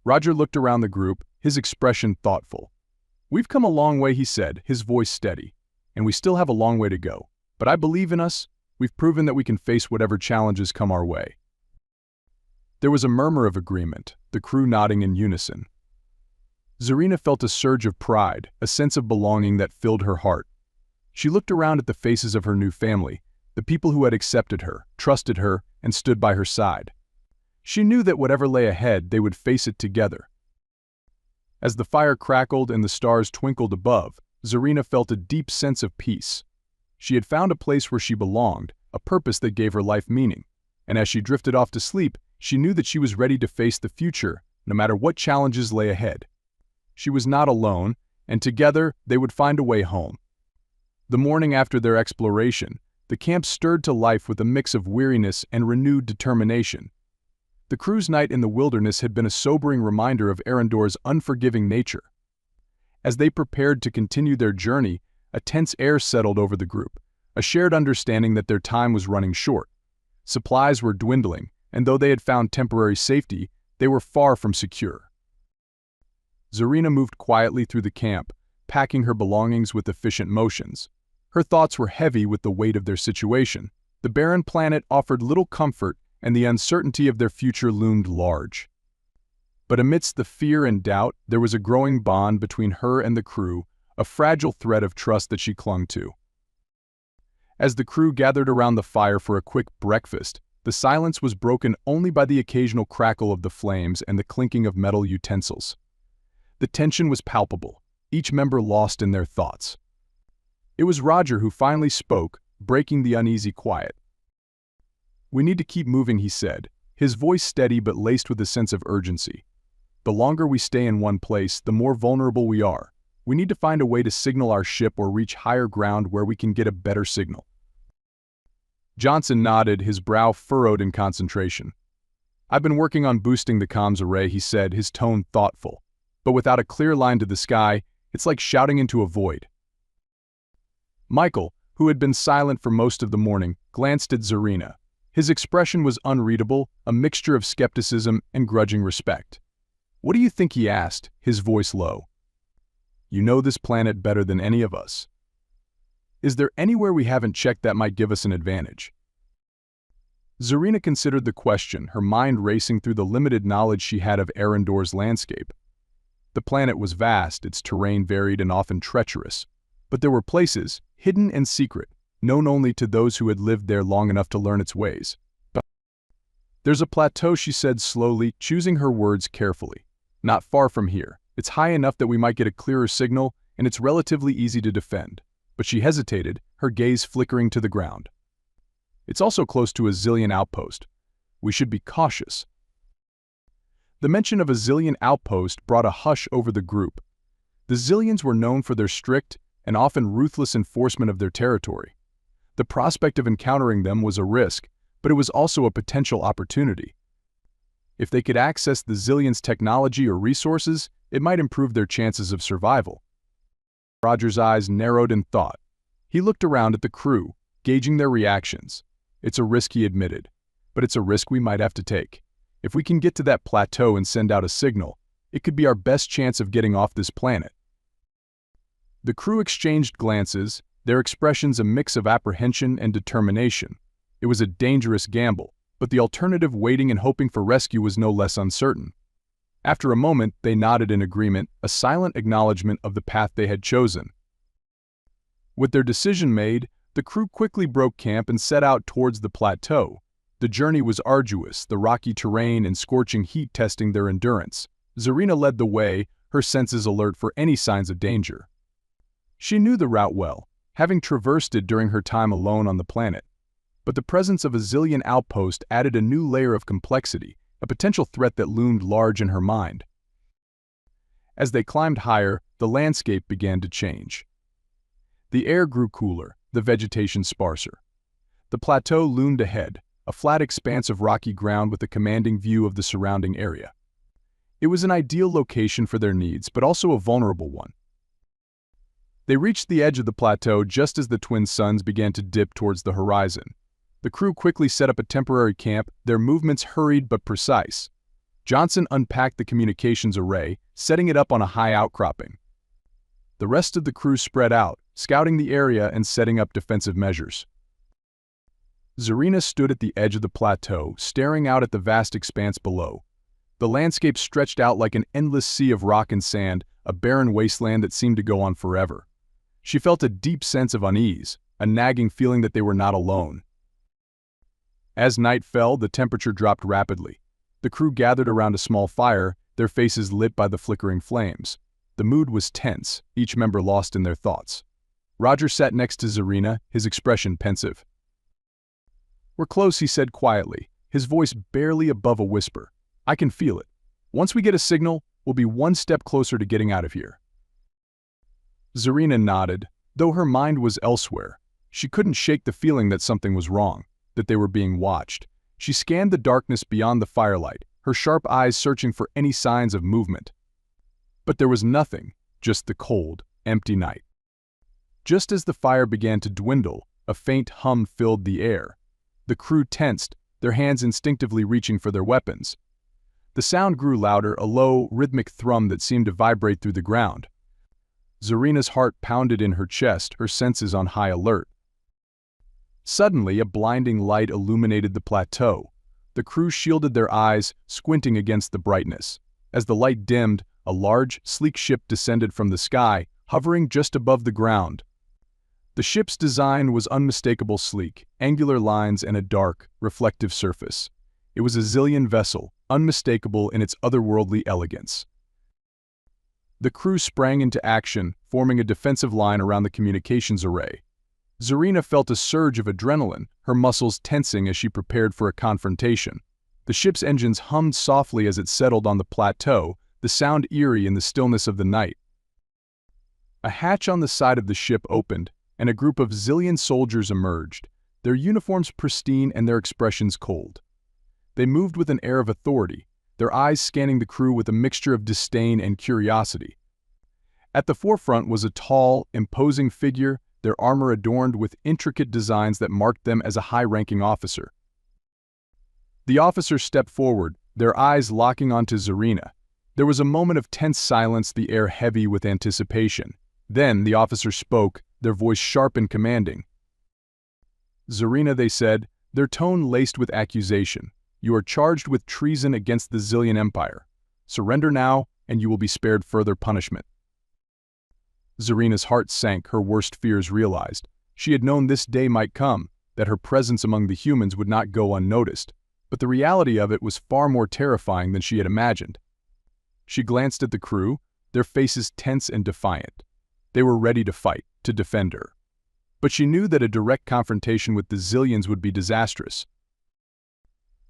A: Roger looked around the group, his expression thoughtful. "We've come a long way," he said, his voice steady. "And we still have a long way to go. But I believe in us. We've proven that we can face whatever challenges come our way." There was a murmur of agreement, the crew nodding in unison. Zarina felt a surge of pride, a sense of belonging that filled her heart. She looked around at the faces of her new family, the people who had accepted her, trusted her, and stood by her side. She knew that whatever lay ahead, they would face it together. As the fire crackled and the stars twinkled above, Zarina felt a deep sense of peace. She had found a place where she belonged, a purpose that gave her life meaning. And as she drifted off to sleep, she knew that she was ready to face the future, no matter what challenges lay ahead. She was not alone, and together they would find a way home. The morning after their exploration, the camp stirred to life with a mix of weariness and renewed determination. The crew's night in the wilderness had been a sobering reminder of Arendor's unforgiving nature. As they prepared to continue their journey, a tense air settled over the group, a shared understanding that their time was running short. Supplies were dwindling, and though they had found temporary safety, they were far from secure. Zarina moved quietly through the camp, packing her belongings with efficient motions. Her thoughts were heavy with the weight of their situation. The barren planet offered little comfort, and the uncertainty of their future loomed large. But amidst the fear and doubt, there was a growing bond between her and the crew, a fragile thread of trust that she clung to. As the crew gathered around the fire for a quick breakfast, the silence was broken only by the occasional crackle of the flames and the clinking of metal utensils. The tension was palpable, each member lost in their thoughts. It was Roger who finally spoke, breaking the uneasy quiet. "We need to keep moving," he said, his voice steady but laced with a sense of urgency. "The longer we stay in one place, the more vulnerable we are. We need to find a way to signal our ship or reach higher ground where we can get a better signal." Johnson nodded, his brow furrowed in concentration. "I've been working on boosting the comms array," he said, his tone thoughtful. "But without a clear line to the sky, it's like shouting into a void." Michael, who had been silent for most of the morning, glanced at Zarina. His expression was unreadable, a mixture of skepticism and grudging respect. "What do you think?" he asked, his voice low. "You know this planet better than any of us. Is there anywhere we haven't checked that might give us an advantage?" Zarina considered the question, her mind racing through the limited knowledge she had of Arendor's landscape. The planet was vast, its terrain varied and often treacherous. But there were places, hidden and secret, known only to those who had lived there long enough to learn its ways. "There's a plateau," she said slowly, choosing her words carefully. "Not far from here. It's high enough that we might get a clearer signal, and it's relatively easy to defend." But she hesitated, her gaze flickering to the ground. "It's also close to a Zillion outpost. We should be cautious." The mention of a Zillion outpost brought a hush over the group. The Zillions were known for their strict and often ruthless enforcement of their territory. The prospect of encountering them was a risk, but it was also a potential opportunity. If they could access the Zillions' technology or resources, it might improve their chances of survival. Roger's eyes narrowed in thought. He looked around at the crew, gauging their reactions. "It's a risk," he admitted, "but it's a risk we might have to take. If we can get to that plateau and send out a signal, it could be our best chance of getting off this planet." The crew exchanged glances, their expressions a mix of apprehension and determination. It was a dangerous gamble, but the alternative, waiting and hoping for rescue, was no less uncertain. After a moment, they nodded in agreement, a silent acknowledgement of the path they had chosen. With their decision made, the crew quickly broke camp and set out towards the plateau. The journey was arduous, the rocky terrain and scorching heat testing their endurance. Zarina led the way, her senses alert for any signs of danger. She knew the route well, having traversed it during her time alone on the planet. But the presence of a Zillion outpost added a new layer of complexity, a potential threat that loomed large in her mind. As they climbed higher, the landscape began to change. The air grew cooler, the vegetation sparser. The plateau loomed ahead, a flat expanse of rocky ground with a commanding view of the surrounding area. It was an ideal location for their needs, but also a vulnerable one. They reached the edge of the plateau just as the twin suns began to dip towards the horizon. The crew quickly set up a temporary camp, their movements hurried but precise. Johnson unpacked the communications array, setting it up on a high outcropping. The rest of the crew spread out, scouting the area and setting up defensive measures. Zarina stood at the edge of the plateau, staring out at the vast expanse below. The landscape stretched out like an endless sea of rock and sand, a barren wasteland that seemed to go on forever. She felt a deep sense of unease, a nagging feeling that they were not alone. As night fell, the temperature dropped rapidly. The crew gathered around a small fire, their faces lit by the flickering flames. The mood was tense, each member lost in their thoughts. Roger sat next to Zarina, his expression pensive. "We're close," he said quietly, his voice barely above a whisper. "I can feel it. Once we get a signal, we'll be one step closer to getting out of here." Zarina nodded, though her mind was elsewhere. She couldn't shake the feeling that something was wrong, that they were being watched. She scanned the darkness beyond the firelight, her sharp eyes searching for any signs of movement. But there was nothing, just the cold, empty night. Just as the fire began to dwindle, a faint hum filled the air. The crew tensed, their hands instinctively reaching for their weapons. The sound grew louder, a low, rhythmic thrum that seemed to vibrate through the ground. Zarina's heart pounded in her chest, her senses on high alert. Suddenly, a blinding light illuminated the plateau. The crew shielded their eyes, squinting against the brightness. As the light dimmed, a large, sleek ship descended from the sky, hovering just above the ground. The ship's design was unmistakable, sleek, angular lines and a dark, reflective surface. It was a Zillion vessel, unmistakable in its otherworldly elegance. The crew sprang into action, forming a defensive line around the communications array. Zarina felt a surge of adrenaline, her muscles tensing as she prepared for a confrontation. The ship's engines hummed softly as it settled on the plateau, the sound eerie in the stillness of the night. A hatch on the side of the ship opened, and a group of Zillion soldiers emerged, their uniforms pristine and their expressions cold. They moved with an air of authority, their eyes scanning the crew with a mixture of disdain and curiosity. At the forefront was a tall, imposing figure, their armor adorned with intricate designs that marked them as a high-ranking officer. The officer stepped forward, their eyes locking onto Zarina. There was a moment of tense silence, the air heavy with anticipation. Then the officer spoke, their voice sharp and commanding. "Zarina," they said, their tone laced with accusation, "you are charged with treason against the Zillion Empire. Surrender now, and you will be spared further punishment." Zarina's heart sank, her worst fears realized. She had known this day might come, that her presence among the humans would not go unnoticed, but the reality of it was far more terrifying than she had imagined. She glanced at the crew, their faces tense and defiant. They were ready to fight, to defend her. But she knew that a direct confrontation with the Zillions would be disastrous.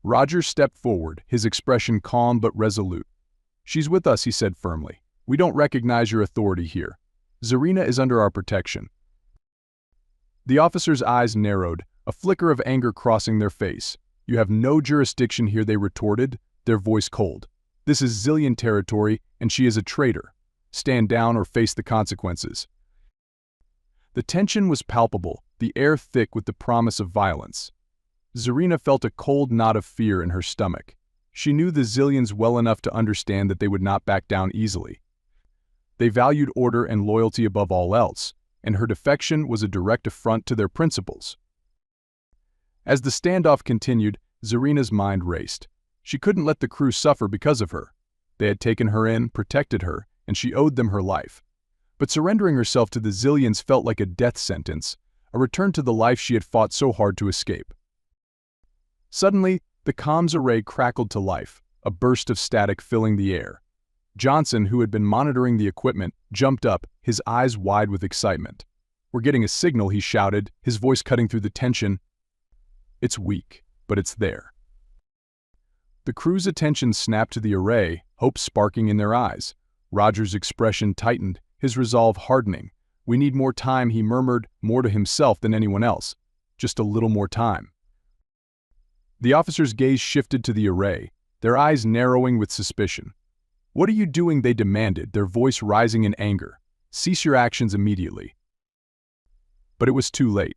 A: Roger stepped forward, his expression calm but resolute. "She's with us," he said firmly. "We don't recognize your authority here. Zarina is under our protection." The officer's eyes narrowed, a flicker of anger crossing their face. "You have no jurisdiction here," they retorted, their voice cold. "This is Zillion territory, and she is a traitor. Stand down or face the consequences." The tension was palpable, the air thick with the promise of violence. Zarina felt a cold knot of fear in her stomach. She knew the Zillions well enough to understand that they would not back down easily. They valued order and loyalty above all else, and her defection was a direct affront to their principles. As the standoff continued, Zarina's mind raced. She couldn't let the crew suffer because of her. They had taken her in, protected her, and she owed them her life. But surrendering herself to the Zillions felt like a death sentence, a return to the life she had fought so hard to escape. Suddenly, the comms array crackled to life, a burst of static filling the air. Johnson, who had been monitoring the equipment, jumped up, his eyes wide with excitement. "We're getting a signal," he shouted, his voice cutting through the tension. "It's weak, but it's there." The crew's attention snapped to the array, hope sparking in their eyes. Roger's expression tightened, his resolve hardening. "We need more time," he murmured, more to himself than anyone else. "Just a little more time." The officer's gaze shifted to the array, their eyes narrowing with suspicion. "What are you doing?" they demanded, their voice rising in anger. "Cease your actions immediately." But it was too late.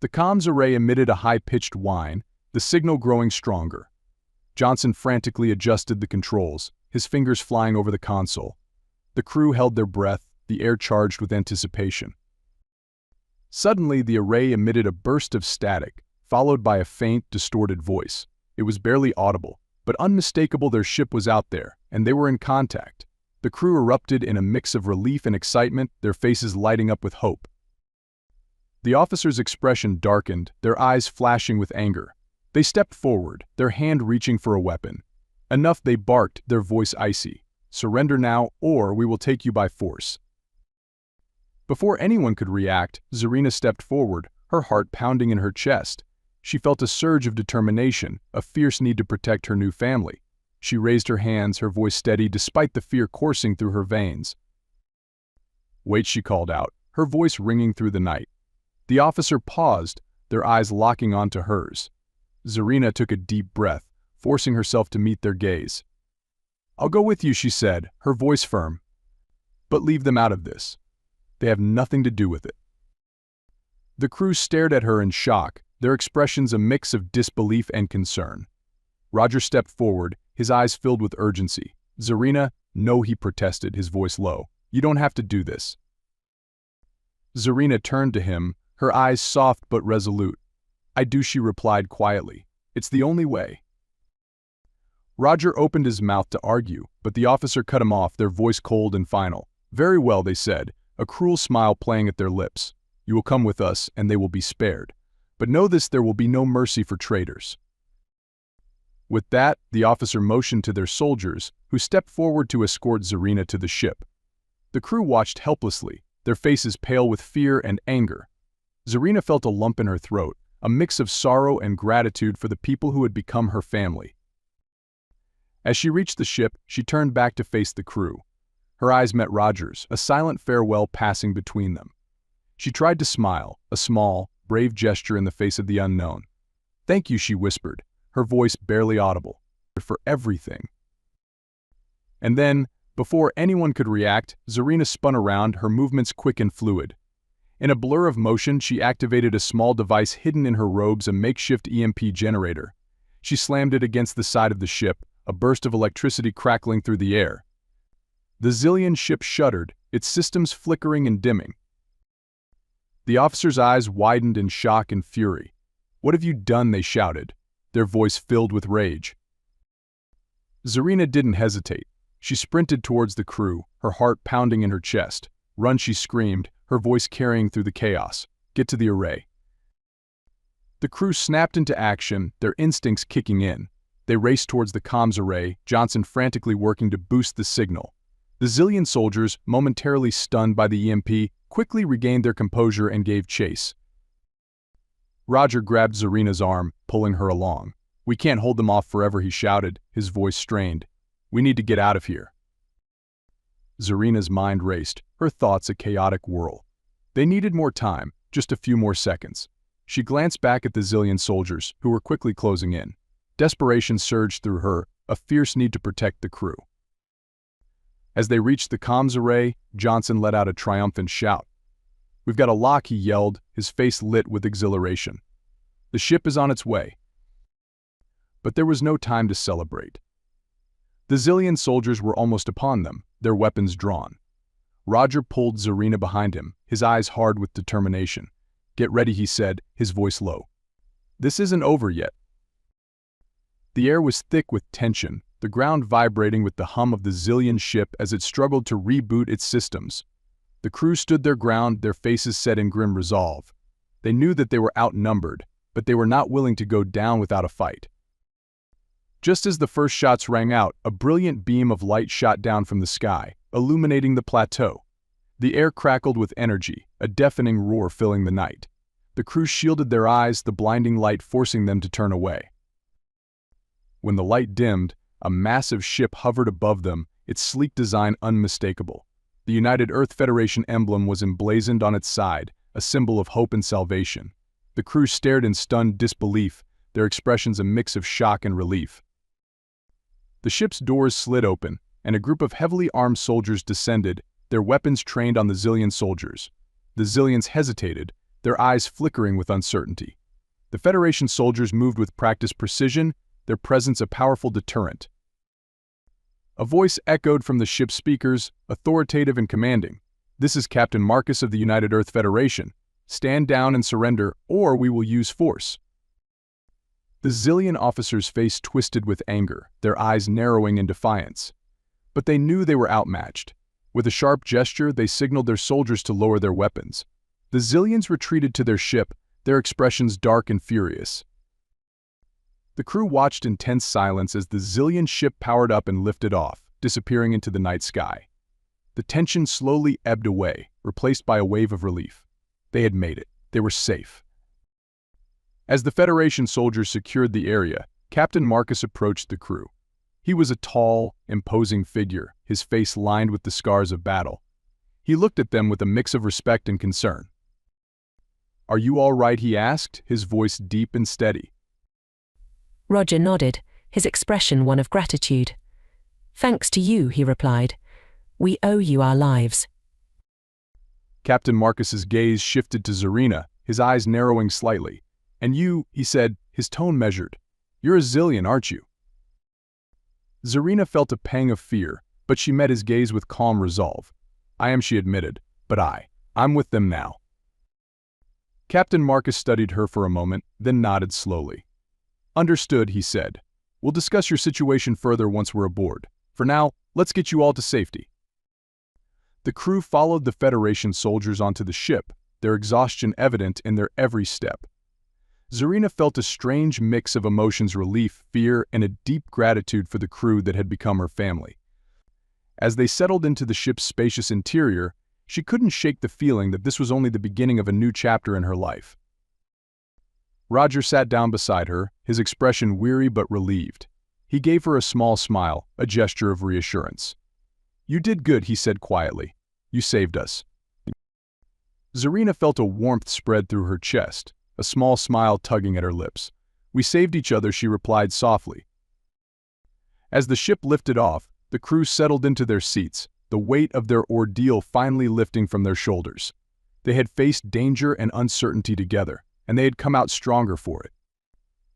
A: The comms array emitted a high-pitched whine, the signal growing stronger. Johnson frantically adjusted the controls, his fingers flying over the console. The crew held their breath, the air charged with anticipation. Suddenly, the array emitted a burst of static, followed by a faint, distorted voice. It was barely audible, but unmistakable. Their ship was out there, and they were in contact. The crew erupted in a mix of relief and excitement, their faces lighting up with hope. The officer's expression darkened, their eyes flashing with anger. They stepped forward, their hand reaching for a weapon. "Enough," they barked, their voice icy. "Surrender now, or we will take you by force." Before anyone could react, Zarina stepped forward, her heart pounding in her chest. She felt a surge of determination, a fierce need to protect her new family. She raised her hands, her voice steady despite the fear coursing through her veins. "Wait," she called out, her voice ringing through the night. The officer paused, their eyes locking onto hers. Zarina took a deep breath, forcing herself to meet their gaze. "I'll go with you," she said, her voice firm. "But leave them out of this. They have nothing to do with it." The crew stared at her in shock, their expressions a mix of disbelief and concern. Roger stepped forward, his eyes filled with urgency. "Zarina, no," he protested, his voice low. "You don't have to do this." Zarina turned to him, her eyes soft but resolute. "I do," she replied quietly. "It's the only way." Roger opened his mouth to argue, but the officer cut him off, their voice cold and final. "Very well," they said, a cruel smile playing at their lips. "You will come with us, and they will be spared. But know this, there will be no mercy for traitors." With that, the officer motioned to their soldiers, who stepped forward to escort Zarina to the ship. The crew watched helplessly, their faces pale with fear and anger. Zarina felt a lump in her throat, a mix of sorrow and gratitude for the people who had become her family. As she reached the ship, she turned back to face the crew. Her eyes met Roger's, a silent farewell passing between them. She tried to smile, a small, brave gesture in the face of the unknown. "Thank you," she whispered, her voice barely audible, "for everything." And then, before anyone could react, Zarina spun around, her movements quick and fluid. In a blur of motion, she activated a small device hidden in her robes, a makeshift EMP generator. She slammed it against the side of the ship, a burst of electricity crackling through the air. The Zillion ship shuddered, its systems flickering and dimming. The officer's eyes widened in shock and fury. "What have you done?" they shouted, their voice filled with rage. Zarina didn't hesitate. She sprinted towards the crew, her heart pounding in her chest. "Run," she screamed, her voice carrying through the chaos. "Get to the array." The crew snapped into action, their instincts kicking in. They raced towards the comms array, Johnson frantically working to boost the signal. The Zillion soldiers, momentarily stunned by the EMP, quickly regained their composure and gave chase. Roger grabbed Zarina's arm, pulling her along. "We can't hold them off forever," he shouted, his voice strained. "We need to get out of here." Zarina's mind raced, her thoughts a chaotic whirl. They needed more time, just a few more seconds. She glanced back at the Zillion soldiers, who were quickly closing in. Desperation surged through her, a fierce need to protect the crew. As they reached the comms array, Johnson let out a triumphant shout. "We've got a lock," he yelled, his face lit with exhilaration. "The ship is on its way." But there was no time to celebrate. The Zillion soldiers were almost upon them, their weapons drawn. Roger pulled Zarina behind him, his eyes hard with determination. "Get ready," he said, his voice low. "This isn't over yet." The air was thick with tension, the ground vibrating with the hum of the Zillion ship as it struggled to reboot its systems. The crew stood their ground, their faces set in grim resolve. They knew that they were outnumbered, but they were not willing to go down without a fight. Just as the first shots rang out, a brilliant beam of light shot down from the sky, illuminating the plateau. The air crackled with energy, a deafening roar filling the night. The crew shielded their eyes, the blinding light forcing them to turn away. When the light dimmed, a massive ship hovered above them, its sleek design unmistakable. The United Earth Federation emblem was emblazoned on its side, a symbol of hope and salvation. The crew stared in stunned disbelief, their expressions a mix of shock and relief. The ship's doors slid open, and a group of heavily armed soldiers descended, their weapons trained on the Zillion soldiers. The Zillions hesitated, their eyes flickering with uncertainty. The Federation soldiers moved with practiced precision, their presence a powerful deterrent. A voice echoed from the ship's speakers, authoritative and commanding. "This is Captain Marcus of the United Earth Federation. Stand down and surrender, or we will use force." The Zillion officers' face twisted with anger, their eyes narrowing in defiance. But they knew they were outmatched. With a sharp gesture, they signaled their soldiers to lower their weapons. The Zillions retreated to their ship, their expressions dark and furious. The crew watched in tense silence as the Zillion ship powered up and lifted off, disappearing into the night sky. The tension slowly ebbed away, replaced by a wave of relief. They had made it. They were safe. As the Federation soldiers secured the area, Captain Marcus approached the crew. He was a tall, imposing figure, his face lined with the scars of battle. He looked at them with a mix of respect and concern. "Are you all right?" he asked, his voice deep and steady.
B: Roger nodded, his expression one of gratitude. "Thanks to you," he replied. "We owe you our lives."
A: Captain Marcus's gaze shifted to Zarina, his eyes narrowing slightly. "And you," he said, his tone measured. "You're a Zillion, aren't you?" Zarina felt a pang of fear, but she met his gaze with calm resolve. "I am," she admitted, "but I'm with them now." Captain Marcus studied her for a moment, then nodded slowly. "Understood," he said. "We'll discuss your situation further once we're aboard. For now, let's get you all to safety." The crew followed the Federation soldiers onto the ship, their exhaustion evident in their every step. Zarina felt a strange mix of emotions: relief, fear, and a deep gratitude for the crew that had become her family. As they settled into the ship's spacious interior, she couldn't shake the feeling that this was only the beginning of a new chapter in her life. Roger sat down beside her, his expression weary but relieved. He gave her a small smile, a gesture of reassurance. "You did good," he said quietly. "You saved us." Zarina felt a warmth spread through her chest, a small smile tugging at her lips. "We saved each other," she replied softly. As the ship lifted off, the crew settled into their seats, the weight of their ordeal finally lifting from their shoulders. They had faced danger and uncertainty together, and they had come out stronger for it.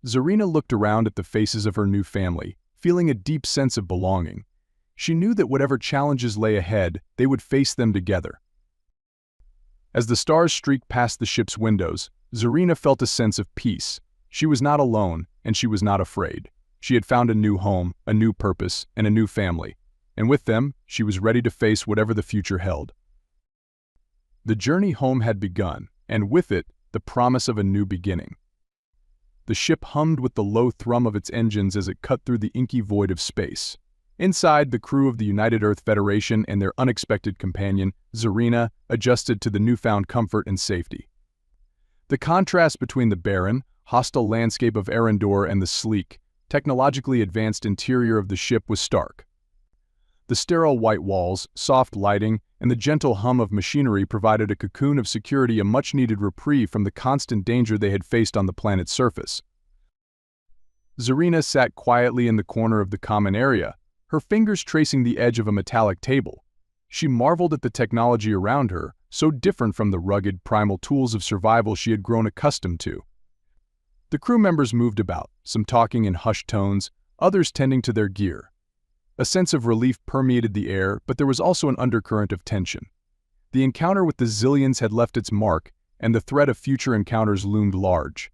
A: Zarina looked around at the faces of her new family, feeling a deep sense of belonging. She knew that whatever challenges lay ahead, they would face them together. As the stars streaked past the ship's windows, Zarina felt a sense of peace. She was not alone, and she was not afraid. She had found a new home, a new purpose, and a new family. And with them, she was ready to face whatever the future held. The journey home had begun, and with it, the promise of a new beginning. The ship hummed with the low thrum of its engines as it cut through the inky void of space. Inside, the crew of the United Earth Federation and their unexpected companion, Zarina, adjusted to the newfound comfort and safety. The contrast between the barren, hostile landscape of Arendor and the sleek, technologically advanced interior of the ship was stark. The sterile white walls, soft lighting, and the gentle hum of machinery provided a cocoon of security, a much-needed reprieve from the constant danger they had faced on the planet's surface. Zarina sat quietly in the corner of the common area, her fingers tracing the edge of a metallic table. She marveled at the technology around her, so different from the rugged, primal tools of survival she had grown accustomed to. The crew members moved about, some talking in hushed tones, others tending to their gear. A sense of relief permeated the air, but there was also an undercurrent of tension. The encounter with the Zillions had left its mark, and the threat of future encounters loomed large.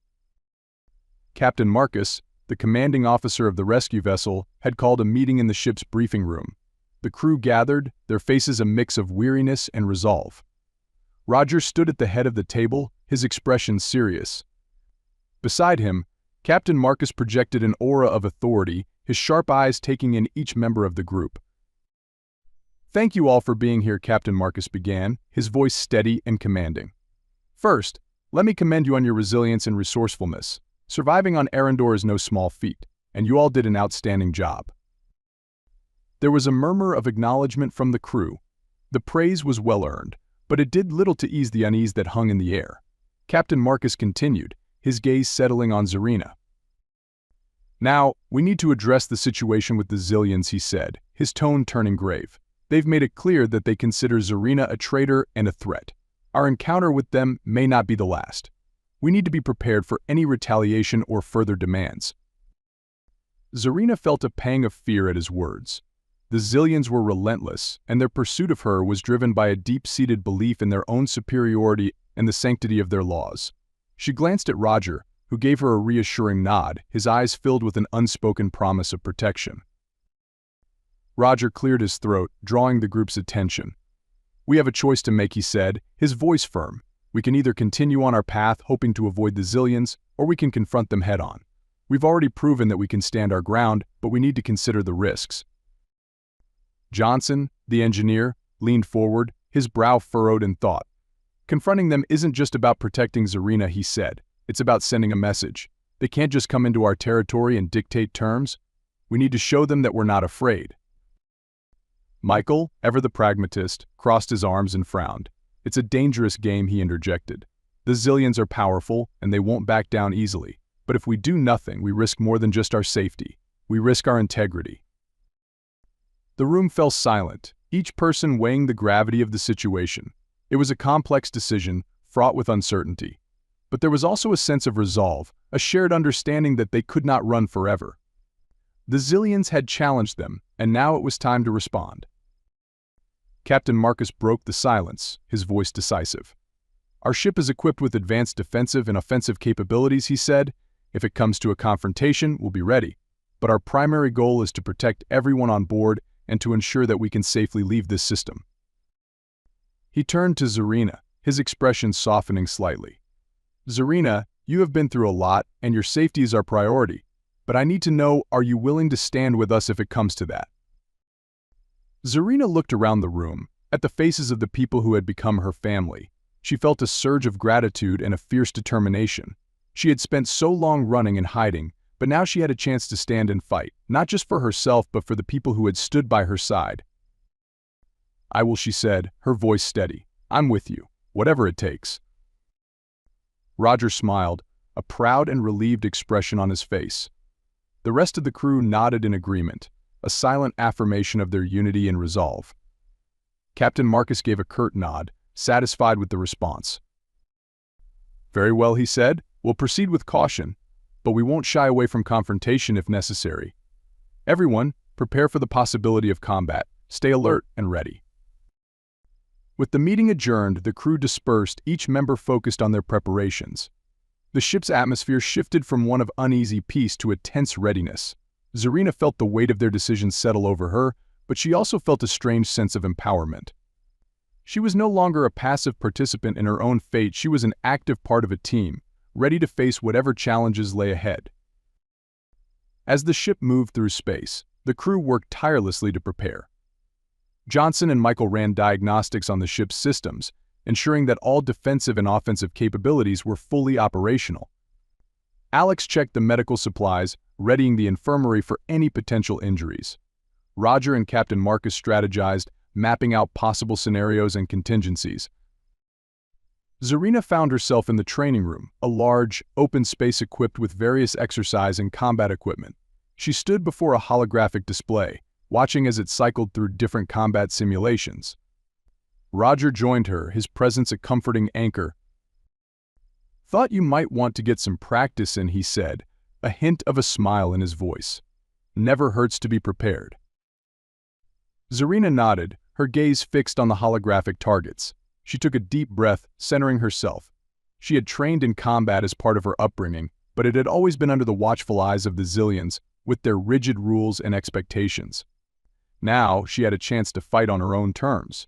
A: Captain Marcus, the commanding officer of the rescue vessel, had called a meeting in the ship's briefing room. The crew gathered, their faces a mix of weariness and resolve. Roger stood at the head of the table, his expression serious. Beside him, Captain Marcus projected an aura of authority, his sharp eyes taking in each member of the group. "Thank you all for being here," Captain Marcus began, his voice steady and commanding. "First, let me commend you on your resilience and resourcefulness. Surviving on Arendor is no small feat, and you all did an outstanding job." There was a murmur of acknowledgement from the crew. The praise was well-earned, but it did little to ease the unease that hung in the air. Captain Marcus continued, his gaze settling on Zarina. "Now, we need to address the situation with the Zillions," he said, his tone turning grave. "They've made it clear that they consider Zarina a traitor and a threat. Our encounter with them may not be the last. We need to be prepared for any retaliation or further demands." Zarina felt a pang of fear at his words. The Zillions were relentless, and their pursuit of her was driven by a deep-seated belief in their own superiority and the sanctity of their laws. She glanced at Roger, who gave her a reassuring nod, his eyes filled with an unspoken promise of protection. Roger cleared his throat, drawing the group's attention. "We have a choice to make," he said, his voice firm. "We can either continue on our path hoping to avoid the Zillions, or we can confront them head-on. We've already proven that we can stand our ground, but we need to consider the risks." Johnson, the engineer, leaned forward, his brow furrowed in thought. "Confronting them isn't just about protecting Zarina," he said. "It's about sending a message. They can't just come into our territory and dictate terms. We need to show them that we're not afraid." Michael, ever the pragmatist, crossed his arms and frowned. "It's a dangerous game," he interjected. "The Zillions are powerful, and they won't back down easily. But if we do nothing, we risk more than just our safety. We risk our integrity." The room fell silent, each person weighing the gravity of the situation. It was a complex decision, fraught with uncertainty. But there was also a sense of resolve, a shared understanding that they could not run forever. The Zillions had challenged them, and now it was time to respond. Captain Marcus broke the silence, his voice decisive. "Our ship is equipped with advanced defensive and offensive capabilities," he said. "If it comes to a confrontation, we'll be ready. But our primary goal is to protect everyone on board and to ensure that we can safely leave this system." He turned to Zarina, his expression softening slightly. "Zarina, you have been through a lot, and your safety is our priority. But I need to know, are you willing to stand with us if it comes to that?" Zarina looked around the room, at the faces of the people who had become her family. She felt a surge of gratitude and a fierce determination. She had spent so long running and hiding, but now she had a chance to stand and fight, not just for herself but for the people who had stood by her side. "I will," she said, her voice steady. "I'm with you, whatever it takes." Roger smiled, a proud and relieved expression on his face. The rest of the crew nodded in agreement, a silent affirmation of their unity and resolve. Captain Marcus gave a curt nod, satisfied with the response. "Very well," he said. "We'll proceed with caution, but we won't shy away from confrontation if necessary. Everyone, prepare for the possibility of combat. Stay alert and ready." With the meeting adjourned, the crew dispersed, each member focused on their preparations. The ship's atmosphere shifted from one of uneasy peace to a tense readiness. Zarina felt the weight of their decisions settle over her, but she also felt a strange sense of empowerment. She was no longer a passive participant in her own fate, she was an active part of a team, ready to face whatever challenges lay ahead. As the ship moved through space, the crew worked tirelessly to prepare. Johnson and Michael ran diagnostics on the ship's systems, ensuring that all defensive and offensive capabilities were fully operational. Alex checked the medical supplies, readying the infirmary for any potential injuries. Roger and Captain Marcus strategized, mapping out possible scenarios and contingencies. Zarina found herself in the training room, a large, open space equipped with various exercise and combat equipment. She stood before a holographic display, watching as it cycled through different combat simulations. Roger joined her, his presence a comforting anchor. "Thought you might want to get some practice in," he said, a hint of a smile in his voice. "Never hurts to be prepared." Zarina nodded, her gaze fixed on the holographic targets. She took a deep breath, centering herself. She had trained in combat as part of her upbringing, but it had always been under the watchful eyes of the Zillions, with their rigid rules and expectations. Now, she had a chance to fight on her own terms.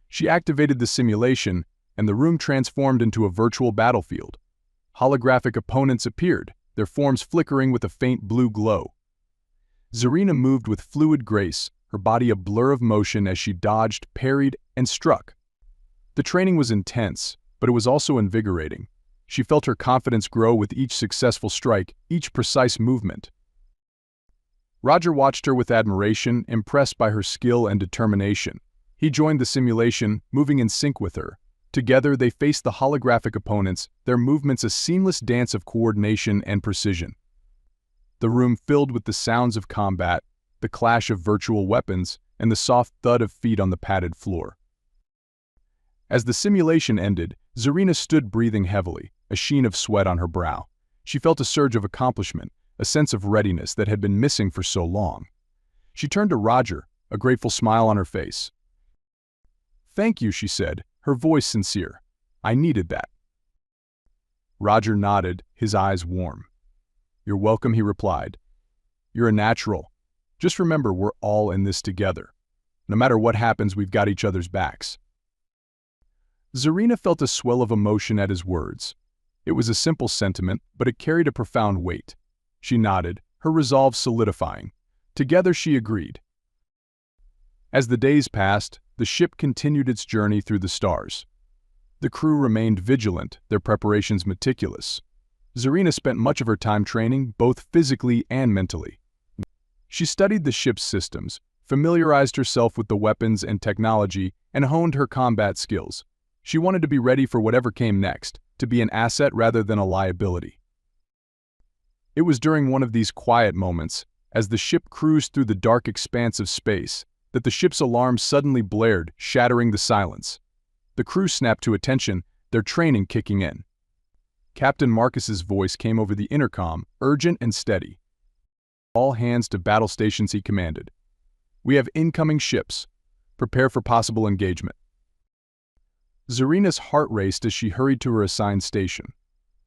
A: She activated the simulation, and the room transformed into a virtual battlefield. Holographic opponents appeared, their forms flickering with a faint blue glow. Zarina moved with fluid grace, her body a blur of motion as she dodged, parried, and struck. The training was intense, but it was also invigorating. She felt her confidence grow with each successful strike, each precise movement. Roger watched her with admiration, impressed by her skill and determination. He joined the simulation, moving in sync with her. Together, they faced the holographic opponents, their movements a seamless dance of coordination and precision. The room filled with the sounds of combat, the clash of virtual weapons, and the soft thud of feet on the padded floor. As the simulation ended, Zarina stood breathing heavily, a sheen of sweat on her brow. She felt a surge of accomplishment, a sense of readiness that had been missing for so long. She turned to Roger, a grateful smile on her face. "Thank you," she said, her voice sincere. "I needed that." Roger nodded, his eyes warm. "You're welcome," he replied. "You're a natural. Just remember, we're all in this together. No matter what happens, we've got each other's backs." Zarina felt a swell of emotion at his words. It was a simple sentiment, but it carried a profound weight. She nodded, her resolve solidifying. Together she agreed. As the days passed, the ship continued its journey through the stars. The crew remained vigilant, their preparations meticulous. Zarina spent much of her time training, both physically and mentally. She studied the ship's systems, familiarized herself with the weapons and technology, and honed her combat skills. She wanted to be ready for whatever came next, to be an asset rather than a liability. It was during one of these quiet moments, as the ship cruised through the dark expanse of space, that the ship's alarm suddenly blared, shattering the silence. The crew snapped to attention, their training kicking in. Captain Marcus's voice came over the intercom, urgent and steady. "All hands to battle stations," he commanded. "We have incoming ships. Prepare for possible engagement." Zarina's heart raced as she hurried to her assigned station.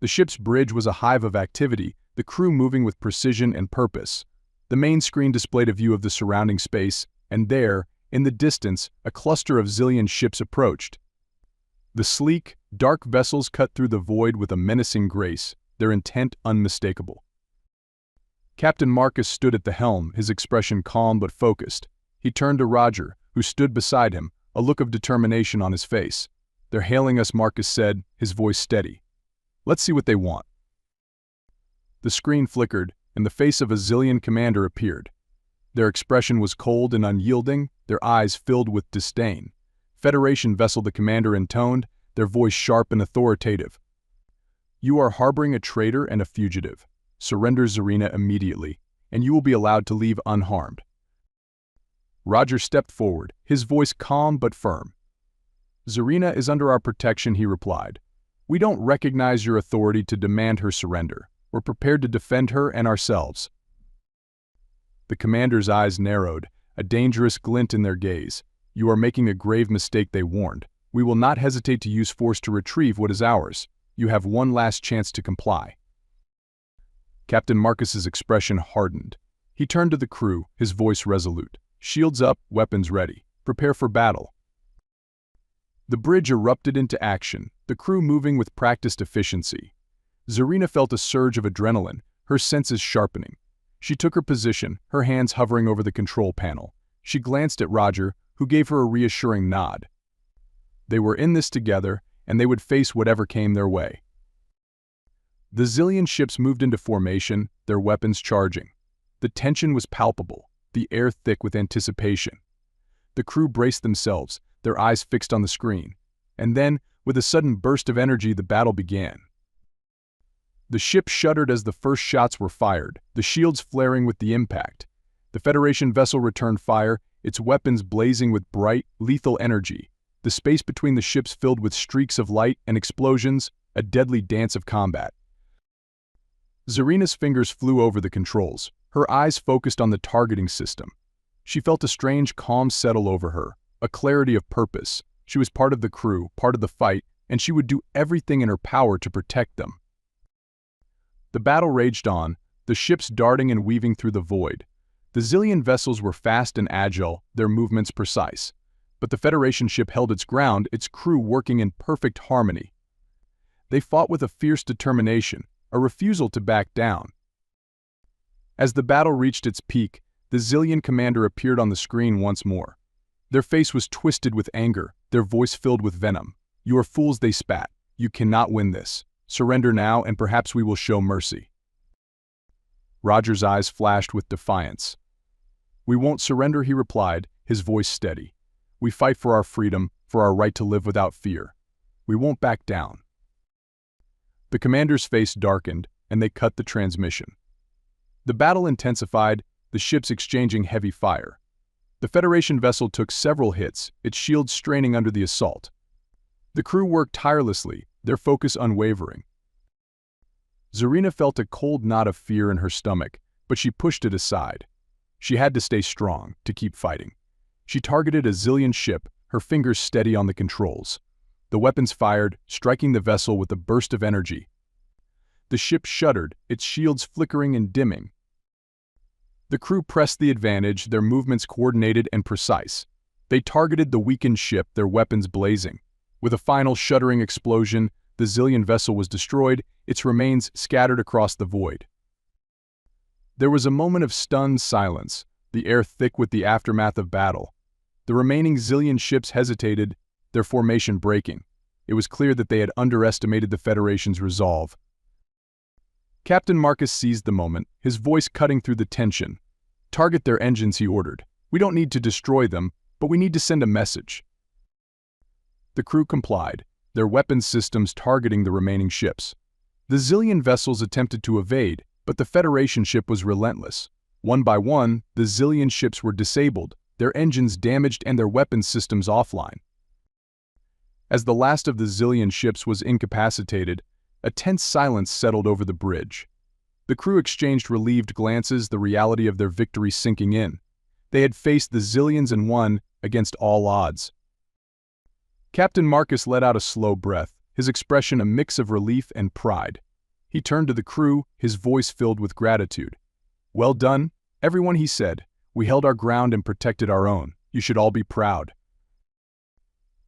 A: The ship's bridge was a hive of activity, the crew moving with precision and purpose. The main screen displayed a view of the surrounding space, and there, in the distance, a cluster of Zillion ships approached. The sleek, dark vessels cut through the void with a menacing grace, their intent unmistakable. Captain Marcus stood at the helm, his expression calm but focused. He turned to Roger, who stood beside him, a look of determination on his face. "They're hailing us," Marcus said, his voice steady. "Let's see what they want." The screen flickered, and the face of a Zillion commander appeared. Their expression was cold and unyielding, their eyes filled with disdain. "Federation vessel," the commander intoned, their voice sharp and authoritative. "You are harboring a traitor and a fugitive. Surrender Zarina immediately, and you will be allowed to leave unharmed." Roger stepped forward, his voice calm but firm. "Zarina is under our protection," he replied. "We don't recognize your authority to demand her surrender. We're prepared to defend her and ourselves." The commander's eyes narrowed, a dangerous glint in their gaze. "You are making a grave mistake," they warned. "We will not hesitate to use force to retrieve what is ours. You have one last chance to comply." Captain Marcus's expression hardened. He turned to the crew, his voice resolute. "Shields up, weapons ready. Prepare for battle." The bridge erupted into action, the crew moving with practiced efficiency. Zarina felt a surge of adrenaline, her senses sharpening. She took her position, her hands hovering over the control panel. She glanced at Roger, who gave her a reassuring nod. They were in this together, and they would face whatever came their way. The Zillion ships moved into formation, their weapons charging. The tension was palpable, the air thick with anticipation. The crew braced themselves, their eyes fixed on the screen. And then, with a sudden burst of energy, the battle began. The ship shuddered as the first shots were fired, the shields flaring with the impact. The Federation vessel returned fire, its weapons blazing with bright, lethal energy. The space between the ships filled with streaks of light and explosions, a deadly dance of combat. Zarina's fingers flew over the controls, her eyes focused on the targeting system. She felt a strange calm settle over her, a clarity of purpose. She was part of the crew, part of the fight, and she would do everything in her power to protect them. The battle raged on, the ships darting and weaving through the void. The Zillion vessels were fast and agile, their movements precise. But the Federation ship held its ground, its crew working in perfect harmony. They fought with a fierce determination, a refusal to back down. As the battle reached its peak, the Zillion commander appeared on the screen once more. Their face was twisted with anger, their voice filled with venom. "You are fools," they spat. "You cannot win this. Surrender now, and perhaps we will show mercy." Roger's eyes flashed with defiance. "We won't surrender," he replied, his voice steady. "We fight for our freedom, for our right to live without fear. We won't back down." The commander's face darkened, and they cut the transmission. The battle intensified, the ships exchanging heavy fire. The Federation vessel took several hits, its shields straining under the assault. The crew worked tirelessly, their focus unwavering. Zarina felt a cold knot of fear in her stomach, but she pushed it aside. She had to stay strong, to keep fighting. She targeted a Zillion ship, her fingers steady on the controls. The weapons fired, striking the vessel with a burst of energy. The ship shuddered, its shields flickering and dimming. The crew pressed the advantage, their movements coordinated and precise. They targeted the weakened ship, their weapons blazing. With a final shuddering explosion, the Zillion vessel was destroyed, its remains scattered across the void. There was a moment of stunned silence, the air thick with the aftermath of battle. The remaining Zillion ships hesitated, their formation breaking. It was clear that they had underestimated the Federation's resolve. Captain Marcus seized the moment, his voice cutting through the tension. "Target their engines," he ordered. "We don't need to destroy them, but we need to send a message." The crew complied, their weapons systems targeting the remaining ships. The Zillion vessels attempted to evade, but the Federation ship was relentless. One by one, the Zillion ships were disabled, their engines damaged and their weapons systems offline. As the last of the Zillion ships was incapacitated, a tense silence settled over the bridge. The crew exchanged relieved glances, the reality of their victory sinking in. They had faced the Zillions and won, against all odds. Captain Marcus let out a slow breath, his expression a mix of relief and pride. He turned to the crew, his voice filled with gratitude. "Well done, everyone," he said. "We held our ground and protected our own. You should all be proud."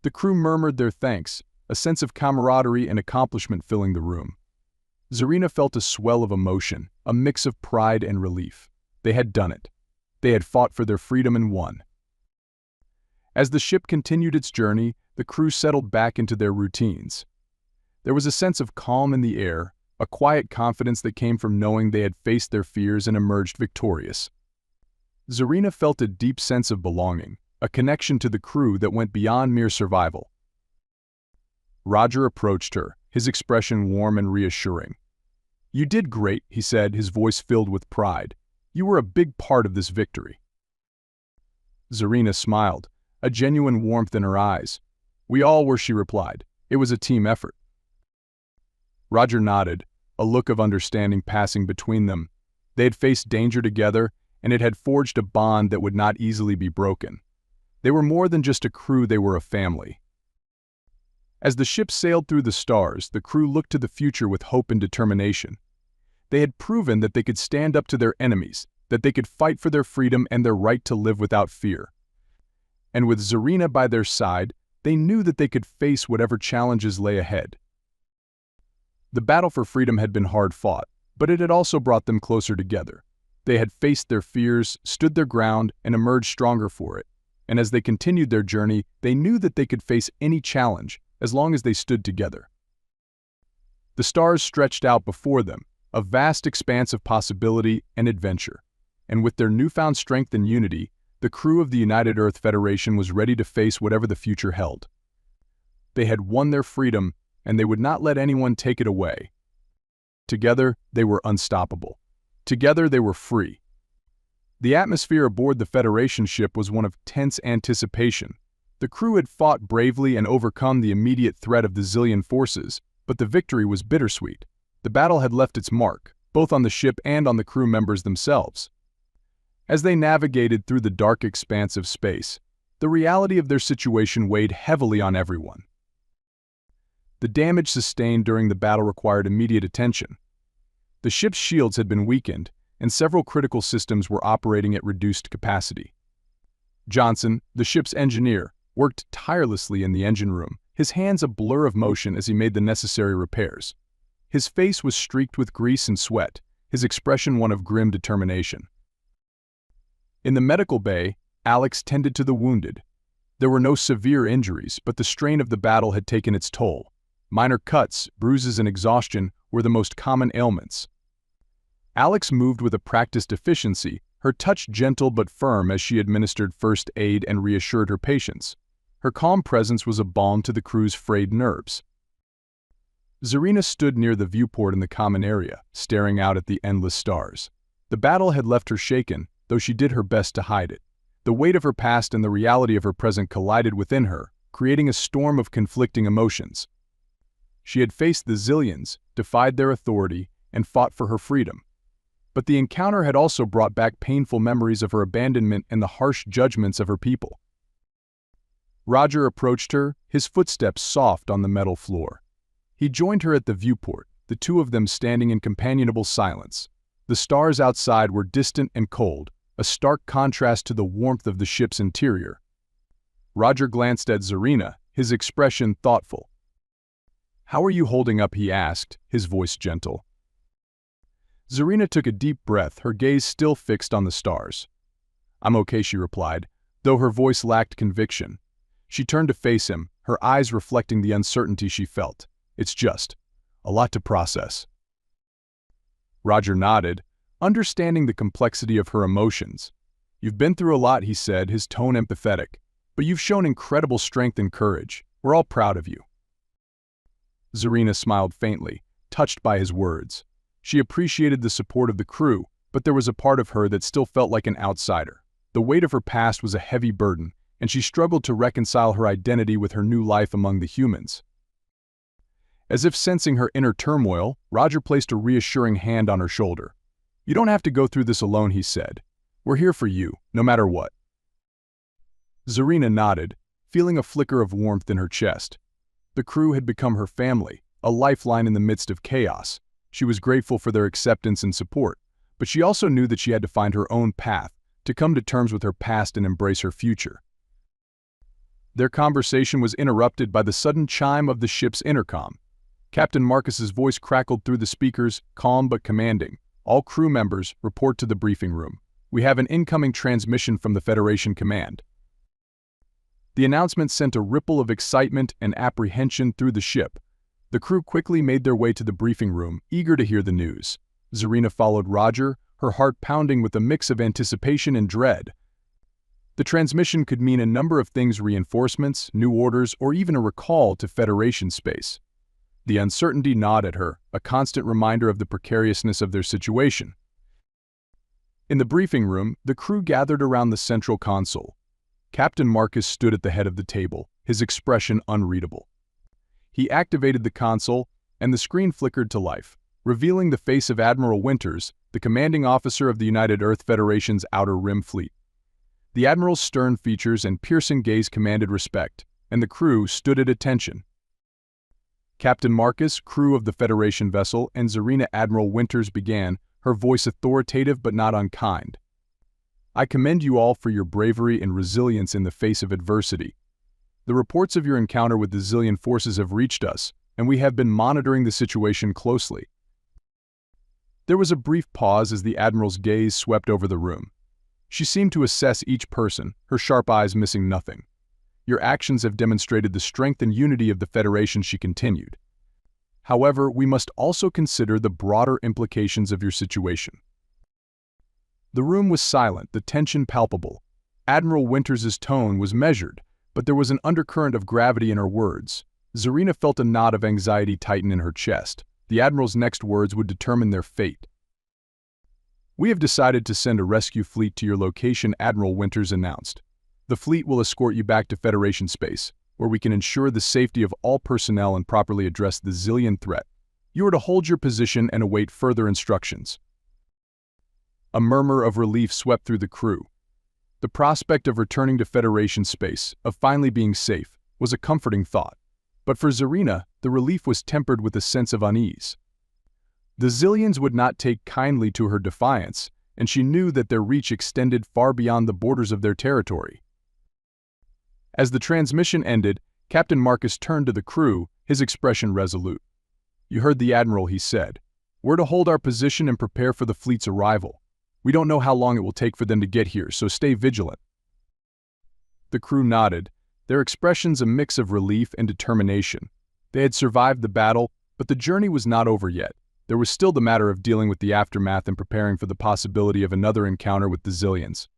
A: The crew murmured their thanks, a sense of camaraderie and accomplishment filling the room. Zarina felt a swell of emotion, a mix of pride and relief. They had done it. They had fought for their freedom and won. As the ship continued its journey, the crew settled back into their routines. There was a sense of calm in the air, a quiet confidence that came from knowing they had faced their fears and emerged victorious. Zarina felt a deep sense of belonging, a connection to the crew that went beyond mere survival. Roger approached her, his expression warm and reassuring. "You did great," he said, his voice filled with pride. "You were a big part of this victory." Zarina smiled, a genuine warmth in her eyes. "We all were," she replied. "It was a team effort." Roger nodded, a look of understanding passing between them. They had faced danger together, and it had forged a bond that would not easily be broken. They were more than just a crew, they were a family. As the ship sailed through the stars, the crew looked to the future with hope and determination. They had proven that they could stand up to their enemies, that they could fight for their freedom and their right to live without fear. And with Zarina by their side, they knew that they could face whatever challenges lay ahead. The battle for freedom had been hard fought, but it had also brought them closer together. They had faced their fears, stood their ground, and emerged stronger for it. And as they continued their journey, they knew that they could face any challenge, as long as they stood together. The stars stretched out before them, a vast expanse of possibility and adventure. And with their newfound strength and unity, the crew of the United Earth Federation was ready to face whatever the future held. They had won their freedom, and they would not let anyone take it away. Together, they were unstoppable. Together, they were free. The atmosphere aboard the Federation ship was one of tense anticipation. The crew had fought bravely and overcome the immediate threat of the Zillion forces, but the victory was bittersweet. The battle had left its mark, both on the ship and on the crew members themselves. As they navigated through the dark expanse of space, the reality of their situation weighed heavily on everyone. The damage sustained during the battle required immediate attention. The ship's shields had been weakened, and several critical systems were operating at reduced capacity. Johnson, the ship's engineer, worked tirelessly in the engine room, his hands a blur of motion as he made the necessary repairs. His face was streaked with grease and sweat, his expression one of grim determination. In the medical bay, Alex tended to the wounded. There were no severe injuries, but the strain of the battle had taken its toll. Minor cuts, bruises, and exhaustion were the most common ailments. Alex moved with a practiced efficiency, her touch gentle but firm as she administered first aid and reassured her patients. Her calm presence was a balm to the crew's frayed nerves. Zarina stood near the viewport in the common area, staring out at the endless stars. The battle had left her shaken, though she did her best to hide it. The weight of her past and the reality of her present collided within her, creating a storm of conflicting emotions. She had faced the Zillions, defied their authority, and fought for her freedom. But the encounter had also brought back painful memories of her abandonment and the harsh judgments of her people. Roger approached her, his footsteps soft on the metal floor. He joined her at the viewport, the two of them standing in companionable silence. The stars outside were distant and cold, a stark contrast to the warmth of the ship's interior. Roger glanced at Zarina, his expression thoughtful. "How are you holding up?" he asked, his voice gentle. Zarina took a deep breath, her gaze still fixed on the stars. "I'm okay," she replied, though her voice lacked conviction. She turned to face him, her eyes reflecting the uncertainty she felt. "It's just a lot to process." Roger nodded, understanding the complexity of her emotions. "You've been through a lot," he said, his tone empathetic, "but you've shown incredible strength and courage. We're all proud of you." Zarina smiled faintly, touched by his words. She appreciated the support of the crew, but there was a part of her that still felt like an outsider. The weight of her past was a heavy burden, and she struggled to reconcile her identity with her new life among the humans. As if sensing her inner turmoil, Roger placed a reassuring hand on her shoulder. "You don't have to go through this alone," he said. "We're here for you, no matter what." Zarina nodded, feeling a flicker of warmth in her chest. The crew had become her family, a lifeline in the midst of chaos. She was grateful for their acceptance and support, but she also knew that she had to find her own path, to come to terms with her past and embrace her future. Their conversation was interrupted by the sudden chime of the ship's intercom. Captain Marcus's voice crackled through the speakers, calm but commanding. "All crew members, report to the briefing room. We have an incoming transmission from the Federation Command." The announcement sent a ripple of excitement and apprehension through the ship. The crew quickly made their way to the briefing room, eager to hear the news. Zarina followed Roger, her heart pounding with a mix of anticipation and dread. The transmission could mean a number of things: reinforcements, new orders, or even a recall to Federation space. The uncertainty gnawed at her, a constant reminder of the precariousness of their situation. In the briefing room, the crew gathered around the central console. Captain Marcus stood at the head of the table, his expression unreadable. He activated the console, and the screen flickered to life, revealing the face of Admiral Winters, the commanding officer of the United Earth Federation's Outer Rim Fleet. The Admiral's stern features and piercing gaze commanded respect, and the crew stood at attention. Captain Marcus, crew of the Federation vessel, and Zarina. Admiral Winters began, her voice authoritative but not unkind. "I commend you all for your bravery and resilience in the face of adversity. The reports of your encounter with the Zillion forces have reached us, and we have been monitoring the situation closely." There was a brief pause as the Admiral's gaze swept over the room. She seemed to assess each person, her sharp eyes missing nothing. "Your actions have demonstrated the strength and unity of the Federation," she continued. "However, we must also consider the broader implications of your situation." The room was silent, the tension palpable. Admiral Winters's tone was measured, but there was an undercurrent of gravity in her words. Zarina felt a knot of anxiety tighten in her chest. The Admiral's next words would determine their fate. "We have decided to send a rescue fleet to your location," Admiral Winters announced. "The fleet will escort you back to Federation space, where we can ensure the safety of all personnel and properly address the Zillion threat. You are to hold your position and await further instructions." A murmur of relief swept through the crew. The prospect of returning to Federation space, of finally being safe, was a comforting thought. But for Zarina, the relief was tempered with a sense of unease. The Zillions would not take kindly to her defiance, and she knew that their reach extended far beyond the borders of their territory. As the transmission ended, Captain Marcus turned to the crew, his expression resolute. "You heard the Admiral," he said. "We're to hold our position and prepare for the fleet's arrival. We don't know how long it will take for them to get here, so stay vigilant." The crew nodded, their expressions a mix of relief and determination. They had survived the battle, but the journey was not over yet. There was still the matter of dealing with the aftermath and preparing for the possibility of another encounter with the Zillions.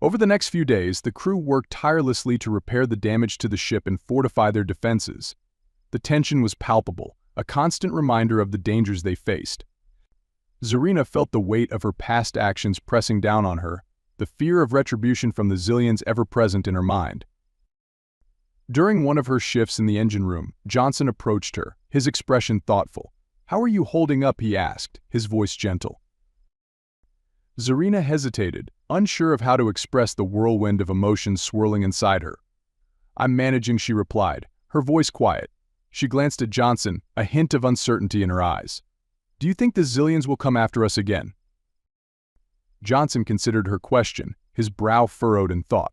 A: Over the next few days, the crew worked tirelessly to repair the damage to the ship and fortify their defenses. The tension was palpable, a constant reminder of the dangers they faced. Zarina felt the weight of her past actions pressing down on her, the fear of retribution from the Zillions ever present in her mind. During one of her shifts in the engine room, Johnson approached her, his expression thoughtful. "How are you holding up?" he asked, his voice gentle. Zarina hesitated, unsure of how to express the whirlwind of emotions swirling inside her. "I'm managing," she replied, her voice quiet. She glanced at Johnson, a hint of uncertainty in her eyes. "Do you think the Zillions will come after us again?" Johnson considered her question, his brow furrowed in thought.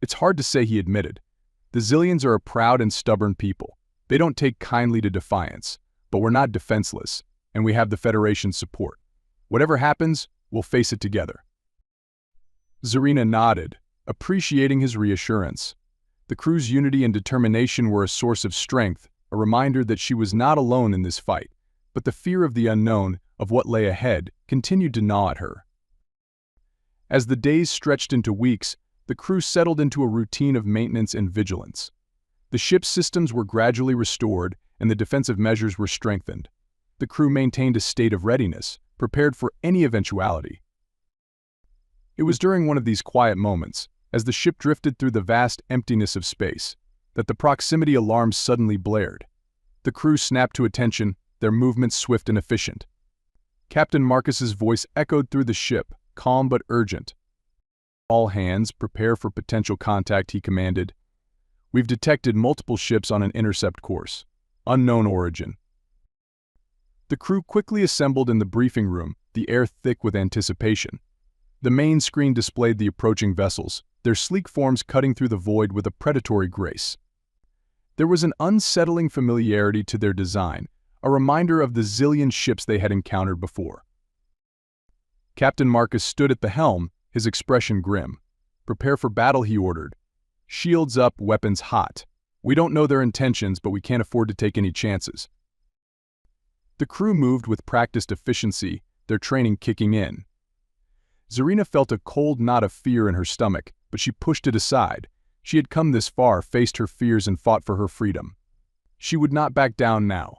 A: "It's hard to say," he admitted. "The Zillions are a proud and stubborn people. They don't take kindly to defiance. But we're not defenseless, and we have the Federation's support. Whatever happens, we'll face it together." Zarina nodded, appreciating his reassurance. The crew's unity and determination were a source of strength, a reminder that she was not alone in this fight, but the fear of the unknown, of what lay ahead, continued to gnaw at her. As the days stretched into weeks, the crew settled into a routine of maintenance and vigilance. The ship's systems were gradually restored, and the defensive measures were strengthened. The crew maintained a state of readiness, prepared for any eventuality. It was during one of these quiet moments, as the ship drifted through the vast emptiness of space, that the proximity alarm suddenly blared. The crew snapped to attention, their movements swift and efficient. Captain Marcus's voice echoed through the ship, calm but urgent. "All hands, prepare for potential contact," he commanded. "We've detected multiple ships on an intercept course. Unknown origin." The crew quickly assembled in the briefing room, the air thick with anticipation. The main screen displayed the approaching vessels, their sleek forms cutting through the void with a predatory grace. There was an unsettling familiarity to their design, a reminder of the Zillion ships they had encountered before. Captain Marcus stood at the helm, his expression grim. "Prepare for battle," he ordered. "Shields up, weapons hot. We don't know their intentions, but we can't afford to take any chances." The crew moved with practiced efficiency, their training kicking in. Zarina felt a cold knot of fear in her stomach, but she pushed it aside. She had come this far, faced her fears, and fought for her freedom. She would not back down now.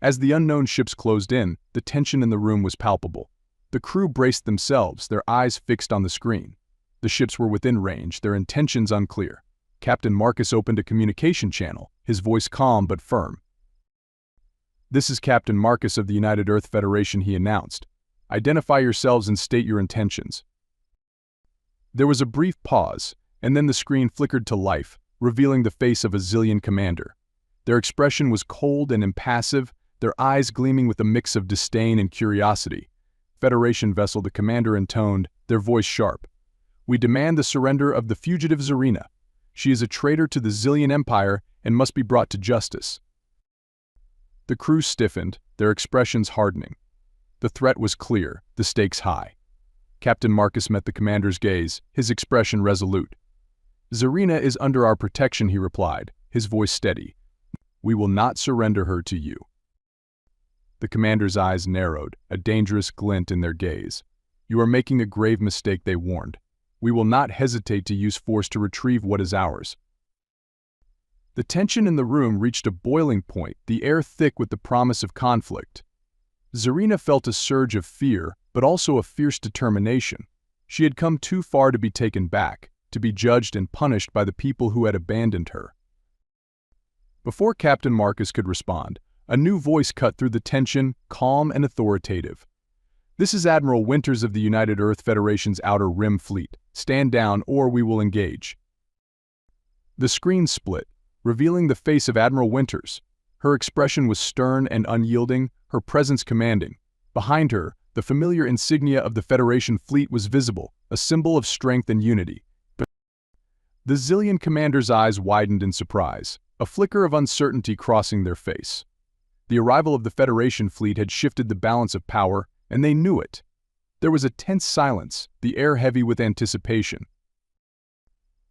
A: As the unknown ships closed in, the tension in the room was palpable. The crew braced themselves, their eyes fixed on the screen. The ships were within range, their intentions unclear. Captain Marcus opened a communication channel, his voice calm but firm. "This is Captain Marcus of the United Earth Federation," he announced. "Identify yourselves and state your intentions." There was a brief pause, and then the screen flickered to life, revealing the face of a Zillion commander. Their expression was cold and impassive, their eyes gleaming with a mix of disdain and curiosity. "Federation vessel," the commander intoned, their voice sharp. "We demand the surrender of the fugitive Zarina. She is a traitor to the Zillion Empire and must be brought to justice." The crew stiffened, their expressions hardening. The threat was clear, the stakes high. Captain Marcus met the commander's gaze, his expression resolute. "Zarina is under our protection," he replied, his voice steady. "We will not surrender her to you." The commander's eyes narrowed, a dangerous glint in their gaze. "You are making a grave mistake," they warned. "We will not hesitate to use force to retrieve what is ours." The tension in the room reached a boiling point, the air thick with the promise of conflict. Zarina felt a surge of fear, but also a fierce determination. She had come too far to be taken back, to be judged and punished by the people who had abandoned her. Before Captain Marcus could respond, a new voice cut through the tension, calm and authoritative. "This is Admiral Winters of the United Earth Federation's Outer Rim Fleet. Stand down or we will engage." The screen split, revealing the face of Admiral Winters. Her expression was stern and unyielding, her presence commanding. Behind her, the familiar insignia of the Federation fleet was visible, a symbol of strength and unity. The Zillion commander's eyes widened in surprise, a flicker of uncertainty crossing their face. The arrival of the Federation fleet had shifted the balance of power, and they knew it. There was a tense silence, the air heavy with anticipation.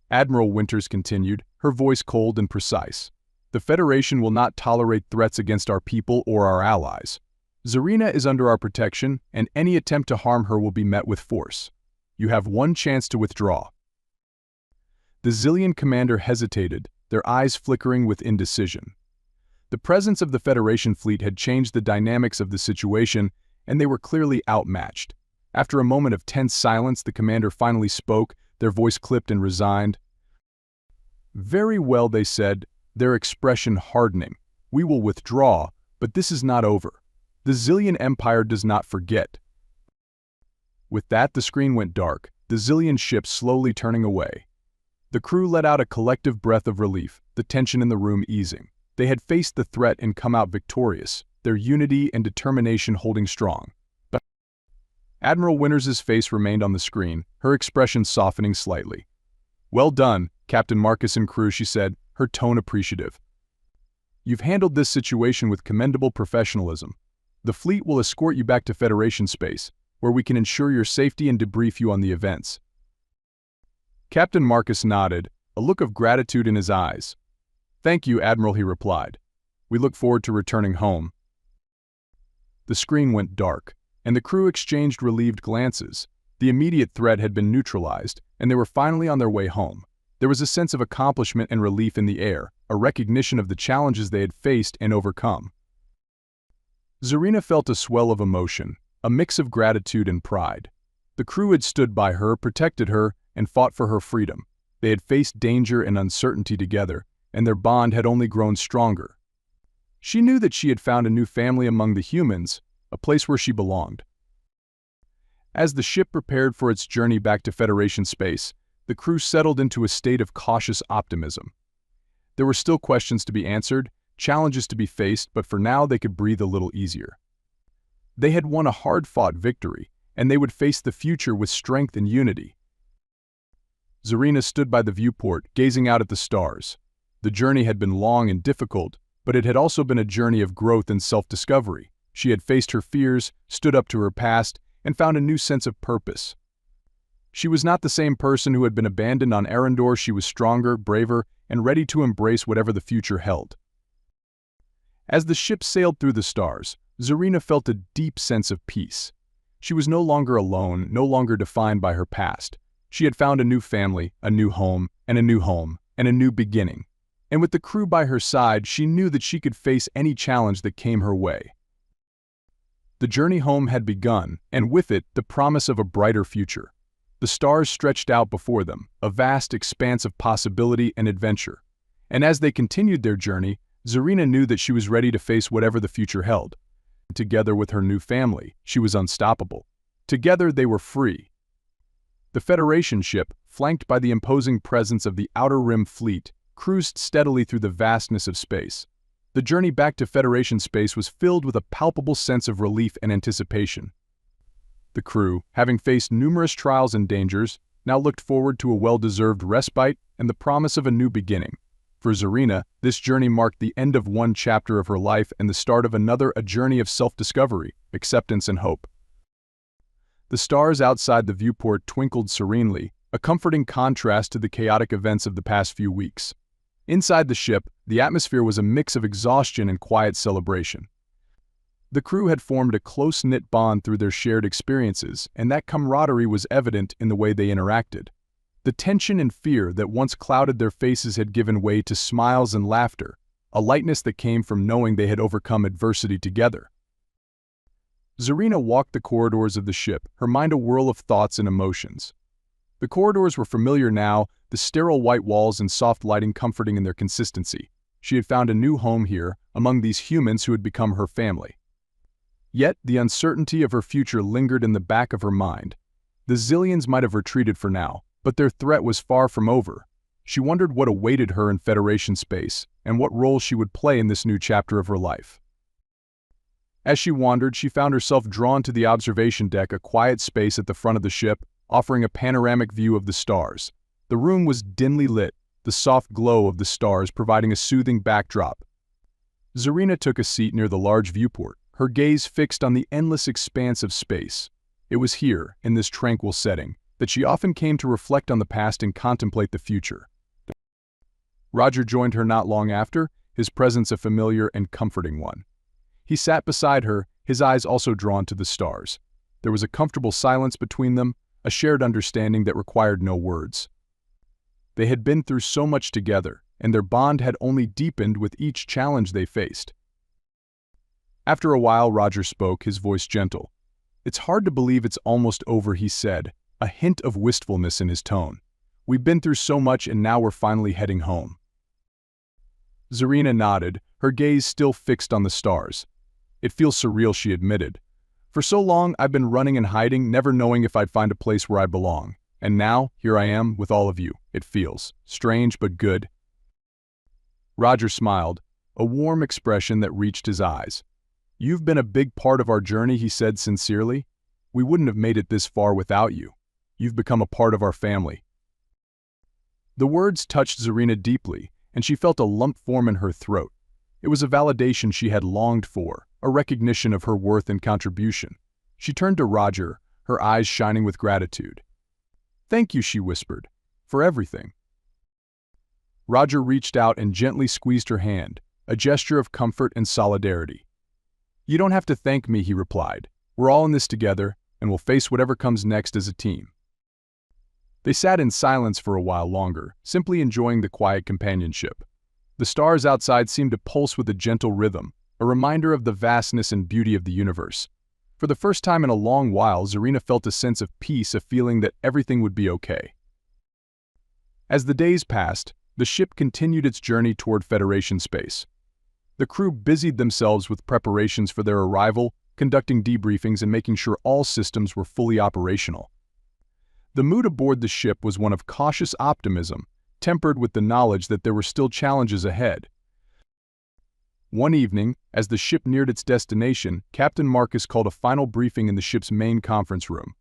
A: Admiral Winters continued, her voice cold and precise. The Federation will not tolerate threats against our people or our allies. Zarina is under our protection, and any attempt to harm her will be met with force. You have one chance to withdraw. The Zillion commander hesitated, their eyes flickering with indecision. The presence of the Federation fleet had changed the dynamics of the situation, and they were clearly outmatched. After a moment of tense silence, the commander finally spoke, their voice clipped and resigned. Very well, they said, their expression hardening. We will withdraw, but this is not over. The Zillion Empire does not forget. With that, the screen went dark, the Zillion ship slowly turning away. The crew let out a collective breath of relief, the tension in the room easing. They had faced the threat and come out victorious, their unity and determination holding strong. But Admiral Winters' face remained on the screen, her expression softening slightly. Well done, Captain Marcus and crew, she said, her tone appreciative. You've handled this situation with commendable professionalism. The fleet will escort you back to Federation space, where we can ensure your safety and debrief you on the events. Captain Marcus nodded, a look of gratitude in his eyes. Thank you, Admiral, he replied. We look forward to returning home. The screen went dark, and the crew exchanged relieved glances. The immediate threat had been neutralized, and they were finally on their way home. There was a sense of accomplishment and relief in the air, a recognition of the challenges they had faced and overcome. Zarina felt a swell of emotion, a mix of gratitude and pride. The crew had stood by her, protected her, and fought for her freedom. They had faced danger and uncertainty together, and their bond had only grown stronger. She knew that she had found a new family among the humans, a place where she belonged. As the ship prepared for its journey back to Federation space, the crew settled into a state of cautious optimism. There were still questions to be answered, challenges to be faced, but for now they could breathe a little easier. They had won a hard-fought victory, and they would face the future with strength and unity. Zarina stood by the viewport, gazing out at the stars. The journey had been long and difficult, but it had also been a journey of growth and self-discovery. She had faced her fears, stood up to her past, and found a new sense of purpose. She was not the same person who had been abandoned on Arendor. She was stronger, braver, and ready to embrace whatever the future held. As the ship sailed through the stars, Zarina felt a deep sense of peace. She was no longer alone, no longer defined by her past. She had found a new family, a new home, and a new beginning. And with the crew by her side, she knew that she could face any challenge that came her way. The journey home had begun, and with it, the promise of a brighter future. The stars stretched out before them, a vast expanse of possibility and adventure. And as they continued their journey, Zarina knew that she was ready to face whatever the future held. Together with her new family, she was unstoppable. Together they were free. The Federation ship, flanked by the imposing presence of the Outer Rim fleet, cruised steadily through the vastness of space. The journey back to Federation space was filled with a palpable sense of relief and anticipation. The crew, having faced numerous trials and dangers, now looked forward to a well-deserved respite and the promise of a new beginning. For Zarina, this journey marked the end of one chapter of her life and the start of another, a journey of self-discovery, acceptance, and hope. The stars outside the viewport twinkled serenely, a comforting contrast to the chaotic events of the past few weeks. Inside the ship, the atmosphere was a mix of exhaustion and quiet celebration. The crew had formed a close-knit bond through their shared experiences, and that camaraderie was evident in the way they interacted. The tension and fear that once clouded their faces had given way to smiles and laughter, a lightness that came from knowing they had overcome adversity together. Zarina walked the corridors of the ship, her mind a whirl of thoughts and emotions. The corridors were familiar now, the sterile white walls and soft lighting comforting in their consistency. She had found a new home here, among these humans who had become her family. Yet, the uncertainty of her future lingered in the back of her mind. The Zillions might have retreated for now, but their threat was far from over. She wondered what awaited her in Federation space, and what role she would play in this new chapter of her life. As she wandered, she found herself drawn to the observation deck, a quiet space at the front of the ship, offering a panoramic view of the stars. The room was dimly lit, the soft glow of the stars providing a soothing backdrop. Zarina took a seat near the large viewport, her gaze fixed on the endless expanse of space. It was here, in this tranquil setting, that she often came to reflect on the past and contemplate the future. Roger joined her not long after, his presence a familiar and comforting one. He sat beside her, his eyes also drawn to the stars. There was a comfortable silence between them, a shared understanding that required no words. They had been through so much together, and their bond had only deepened with each challenge they faced. After a while, Roger spoke, his voice gentle. "It's hard to believe it's almost over," he said, a hint of wistfulness in his tone. "We've been through so much and now we're finally heading home." Zarina nodded, her gaze still fixed on the stars. "It feels surreal," she admitted. "For so long I've been running and hiding, never knowing if I'd find a place where I belong. And now, here I am, with all of you. It feels strange but good." Roger smiled, a warm expression that reached his eyes. "You've been a big part of our journey," he said sincerely. "We wouldn't have made it this far without you. You've become a part of our family." The words touched Zarina deeply, and she felt a lump form in her throat. It was a validation she had longed for, a recognition of her worth and contribution. She turned to Roger, her eyes shining with gratitude. "Thank you," she whispered, "for everything." Roger reached out and gently squeezed her hand, a gesture of comfort and solidarity. "You don't have to thank me," he replied. "We're all in this together, and we'll face whatever comes next as a team." They sat in silence for a while longer, simply enjoying the quiet companionship. The stars outside seemed to pulse with a gentle rhythm, a reminder of the vastness and beauty of the universe. For the first time in a long while, Zarina felt a sense of peace, a feeling that everything would be okay. As the days passed, the ship continued its journey toward Federation space. The crew busied themselves with preparations for their arrival, conducting debriefings and making sure all systems were fully operational. The mood aboard the ship was one of cautious optimism, tempered with the knowledge that there were still challenges ahead. One evening, as the ship neared its destination, Captain Marcus called a final briefing in the ship's main conference room.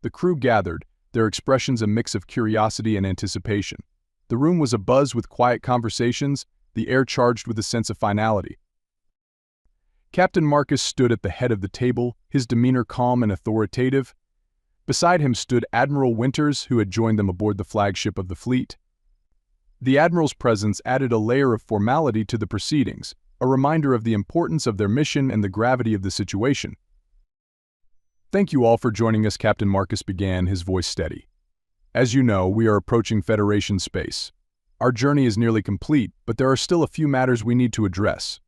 A: The crew gathered, their expressions a mix of curiosity and anticipation. The room was abuzz with quiet conversations, the air charged with a sense of finality. Captain Marcus stood at the head of the table, his demeanor calm and authoritative. Beside him stood Admiral Winters, who had joined them aboard the flagship of the fleet. The Admiral's presence added a layer of formality to the proceedings, a reminder of the importance of their mission and the gravity of the situation. "Thank you all for joining us," Captain Marcus began, his voice steady. "As you know, we are approaching Federation space. Our journey is nearly complete, but there are still a few matters we need to address."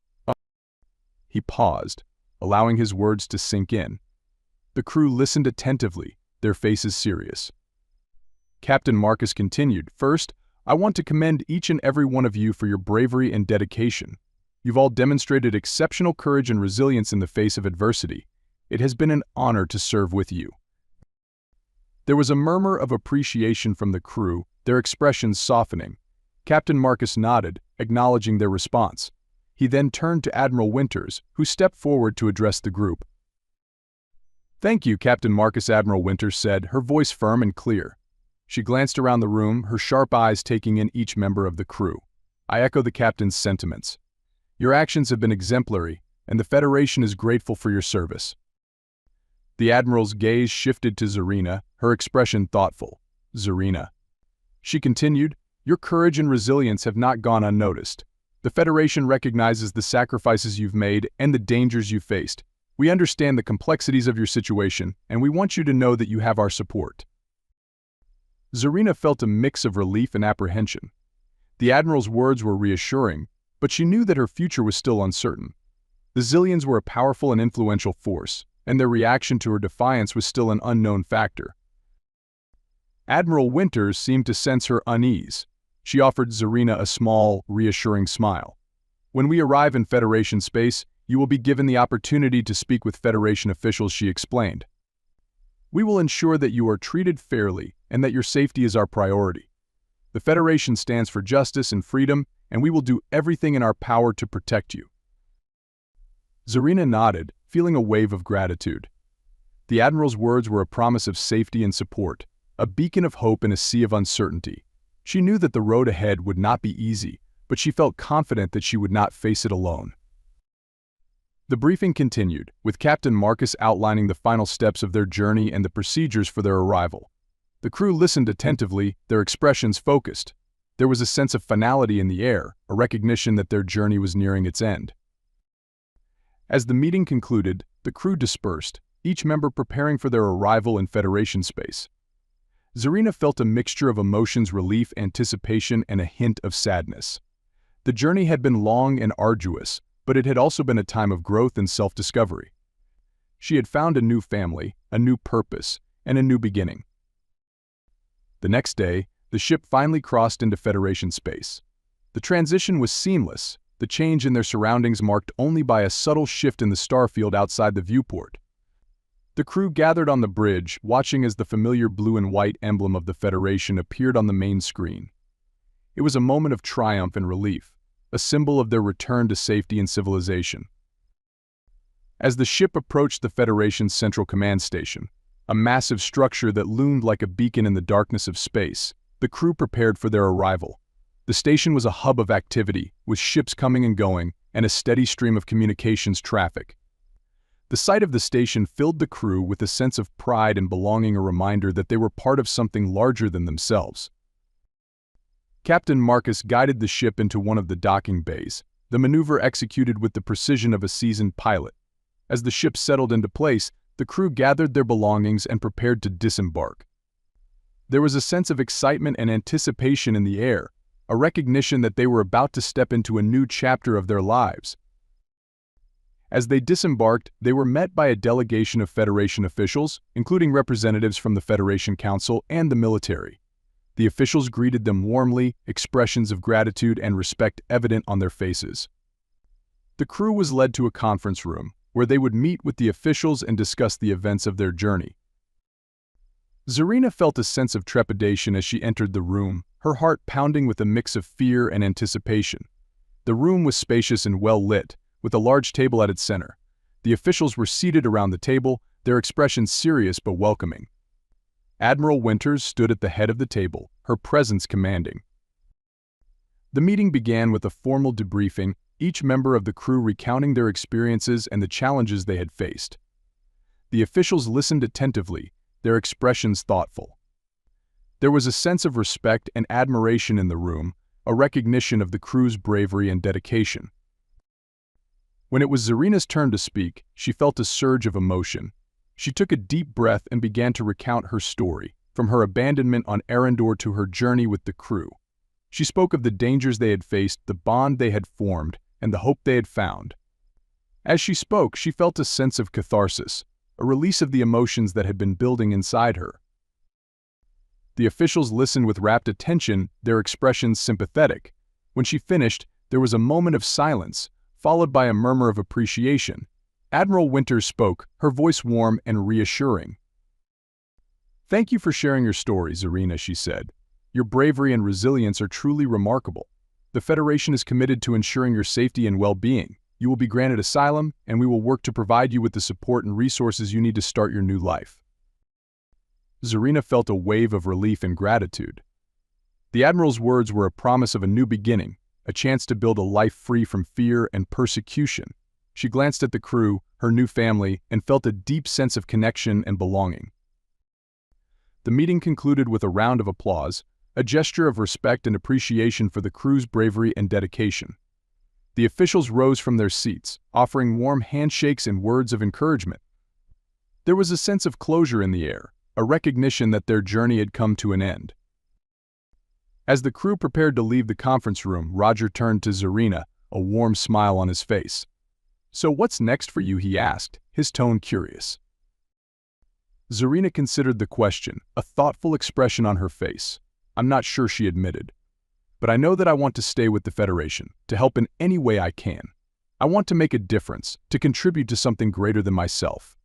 A: He paused, allowing his words to sink in. The crew listened attentively, their faces serious. Captain Marcus continued, "First, I want to commend each and every one of you for your bravery and dedication. You've all demonstrated exceptional courage and resilience in the face of adversity. It has been an honor to serve with you." There was a murmur of appreciation from the crew, their expressions softening. Captain Marcus nodded, acknowledging their response. He then turned to Admiral Winters, who stepped forward to address the group. "Thank you, Captain Marcus," Admiral Winters said, her voice firm and clear. She glanced around the room, her sharp eyes taking in each member of the crew. "I echo the captain's sentiments. Your actions have been exemplary, and the Federation is grateful for your service." The Admiral's gaze shifted to Zarina, her expression thoughtful. "Zarina," she continued, "your courage and resilience have not gone unnoticed. The Federation recognizes the sacrifices you've made and the dangers you've faced. We understand the complexities of your situation, and we want you to know that you have our support." Zarina felt a mix of relief and apprehension. The Admiral's words were reassuring, but she knew that her future was still uncertain. The Zillions were a powerful and influential force, and their reaction to her defiance was still an unknown factor. Admiral Winters seemed to sense her unease. She offered Zarina a small, reassuring smile. "When we arrive in Federation space, you will be given the opportunity to speak with Federation officials," she explained. "We will ensure that you are treated fairly and that your safety is our priority. The Federation stands for justice and freedom, and we will do everything in our power to protect you." Zarina nodded, feeling a wave of gratitude. The Admiral's words were a promise of safety and support, a beacon of hope in a sea of uncertainty. She knew that the road ahead would not be easy, but she felt confident that she would not face it alone. The briefing continued, with Captain Marcus outlining the final steps of their journey and the procedures for their arrival. The crew listened attentively, their expressions focused. There was a sense of finality in the air, a recognition that their journey was nearing its end. As the meeting concluded, the crew dispersed, each member preparing for their arrival in Federation space. Zarina felt a mixture of emotions: relief, anticipation, and a hint of sadness. The journey had been long and arduous, but it had also been a time of growth and self-discovery. She had found a new family, a new purpose, and a new beginning. The next day, the ship finally crossed into Federation space. The transition was seamless, the change in their surroundings marked only by a subtle shift in the starfield outside the viewport. The crew gathered on the bridge, watching as the familiar blue and white emblem of the Federation appeared on the main screen. It was a moment of triumph and relief, a symbol of their return to safety and civilization. As the ship approached the Federation's central command station, a massive structure that loomed like a beacon in the darkness of space, the crew prepared for their arrival. The station was a hub of activity, with ships coming and going, and a steady stream of communications traffic. The sight of the station filled the crew with a sense of pride and belonging, a reminder that they were part of something larger than themselves. Captain Marcus guided the ship into one of the docking bays, the maneuver executed with the precision of a seasoned pilot. As the ship settled into place, the crew gathered their belongings and prepared to disembark. There was a sense of excitement and anticipation in the air, a recognition that they were about to step into a new chapter of their lives. As they disembarked, they were met by a delegation of Federation officials, including representatives from the Federation Council and the military. The officials greeted them warmly, expressions of gratitude and respect evident on their faces. The crew was led to a conference room, where they would meet with the officials and discuss the events of their journey. Zarina felt a sense of trepidation as she entered the room, her heart pounding with a mix of fear and anticipation. The room was spacious and well lit, with a large table at its center. The officials were seated around the table, their expressions serious but welcoming. Admiral Winters stood at the head of the table, her presence commanding. The meeting began with a formal debriefing, each member of the crew recounting their experiences and the challenges they had faced. The officials listened attentively, their expressions thoughtful. There was a sense of respect and admiration in the room, a recognition of the crew's bravery and dedication. When it was Zarina's turn to speak, she felt a surge of emotion. She took a deep breath and began to recount her story, from her abandonment on Arendor to her journey with the crew. She spoke of the dangers they had faced, the bond they had formed, and the hope they had found. As she spoke, she felt a sense of catharsis, a release of the emotions that had been building inside her. The officials listened with rapt attention, their expressions sympathetic. When she finished, there was a moment of silence, followed by a murmur of appreciation. Admiral Winters spoke, her voice warm and reassuring. "Thank you for sharing your story, Zarina," she said. "Your bravery and resilience are truly remarkable. The Federation is committed to ensuring your safety and well-being. You will be granted asylum, and we will work to provide you with the support and resources you need to start your new life." Zarina felt a wave of relief and gratitude. The Admiral's words were a promise of a new beginning, a chance to build a life free from fear and persecution. She glanced at the crew, her new family, and felt a deep sense of connection and belonging. The meeting concluded with a round of applause, a gesture of respect and appreciation for the crew's bravery and dedication. The officials rose from their seats, offering warm handshakes and words of encouragement. There was a sense of closure in the air, a recognition that their journey had come to an end. As the crew prepared to leave the conference room, Roger turned to Zarina, a warm smile on his face. "So what's next for you?" he asked, his tone curious. Zarina considered the question, a thoughtful expression on her face. "I'm not sure," she admitted. "But I know that I want to stay with the Federation, to help in any way I can. I want to make a difference, to contribute to something greater than myself."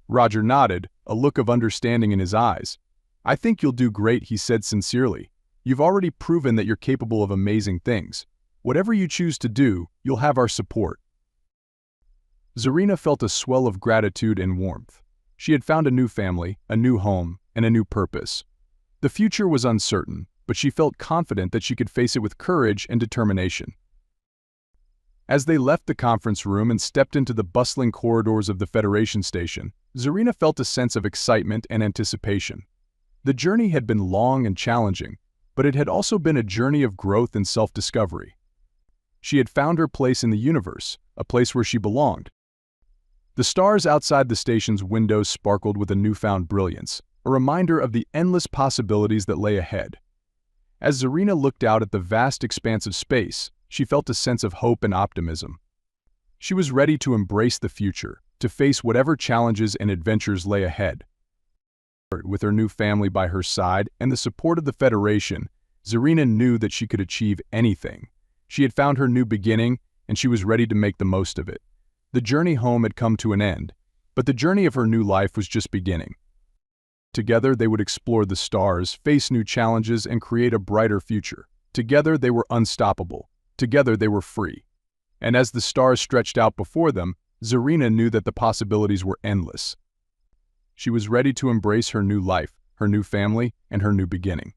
A: Roger nodded, a look of understanding in his eyes. "I think you'll do great," he said sincerely. You've already proven that you're capable of amazing things. Whatever you choose to do, you'll have our support." Zarina felt a swell of gratitude and warmth. She had found a new family, a new home, and a new purpose. The future was uncertain, but she felt confident that she could face it with courage and determination. As they left the conference room and stepped into the bustling corridors of the Federation station, Zarina felt a sense of excitement and anticipation. The journey had been long and challenging, but it had also been a journey of growth and self-discovery. She had found her place in the universe, a place where she belonged. The stars outside the station's windows sparkled with a newfound brilliance, a reminder of the endless possibilities that lay ahead. As Zarina looked out at the vast expanse of space, she felt a sense of hope and optimism. She was ready to embrace the future, to face whatever challenges and adventures lay ahead. With her new family by her side and the support of the Federation, Zarina knew that she could achieve anything. She had found her new beginning, and she was ready to make the most of it. The journey home had come to an end, but the journey of her new life was just beginning. Together, they would explore the stars, face new challenges, and create a brighter future. Together, they were unstoppable. Together, they were free. And as the stars stretched out before them, Zarina knew that the possibilities were endless. She was ready to embrace her new life, her new family, and her new beginning.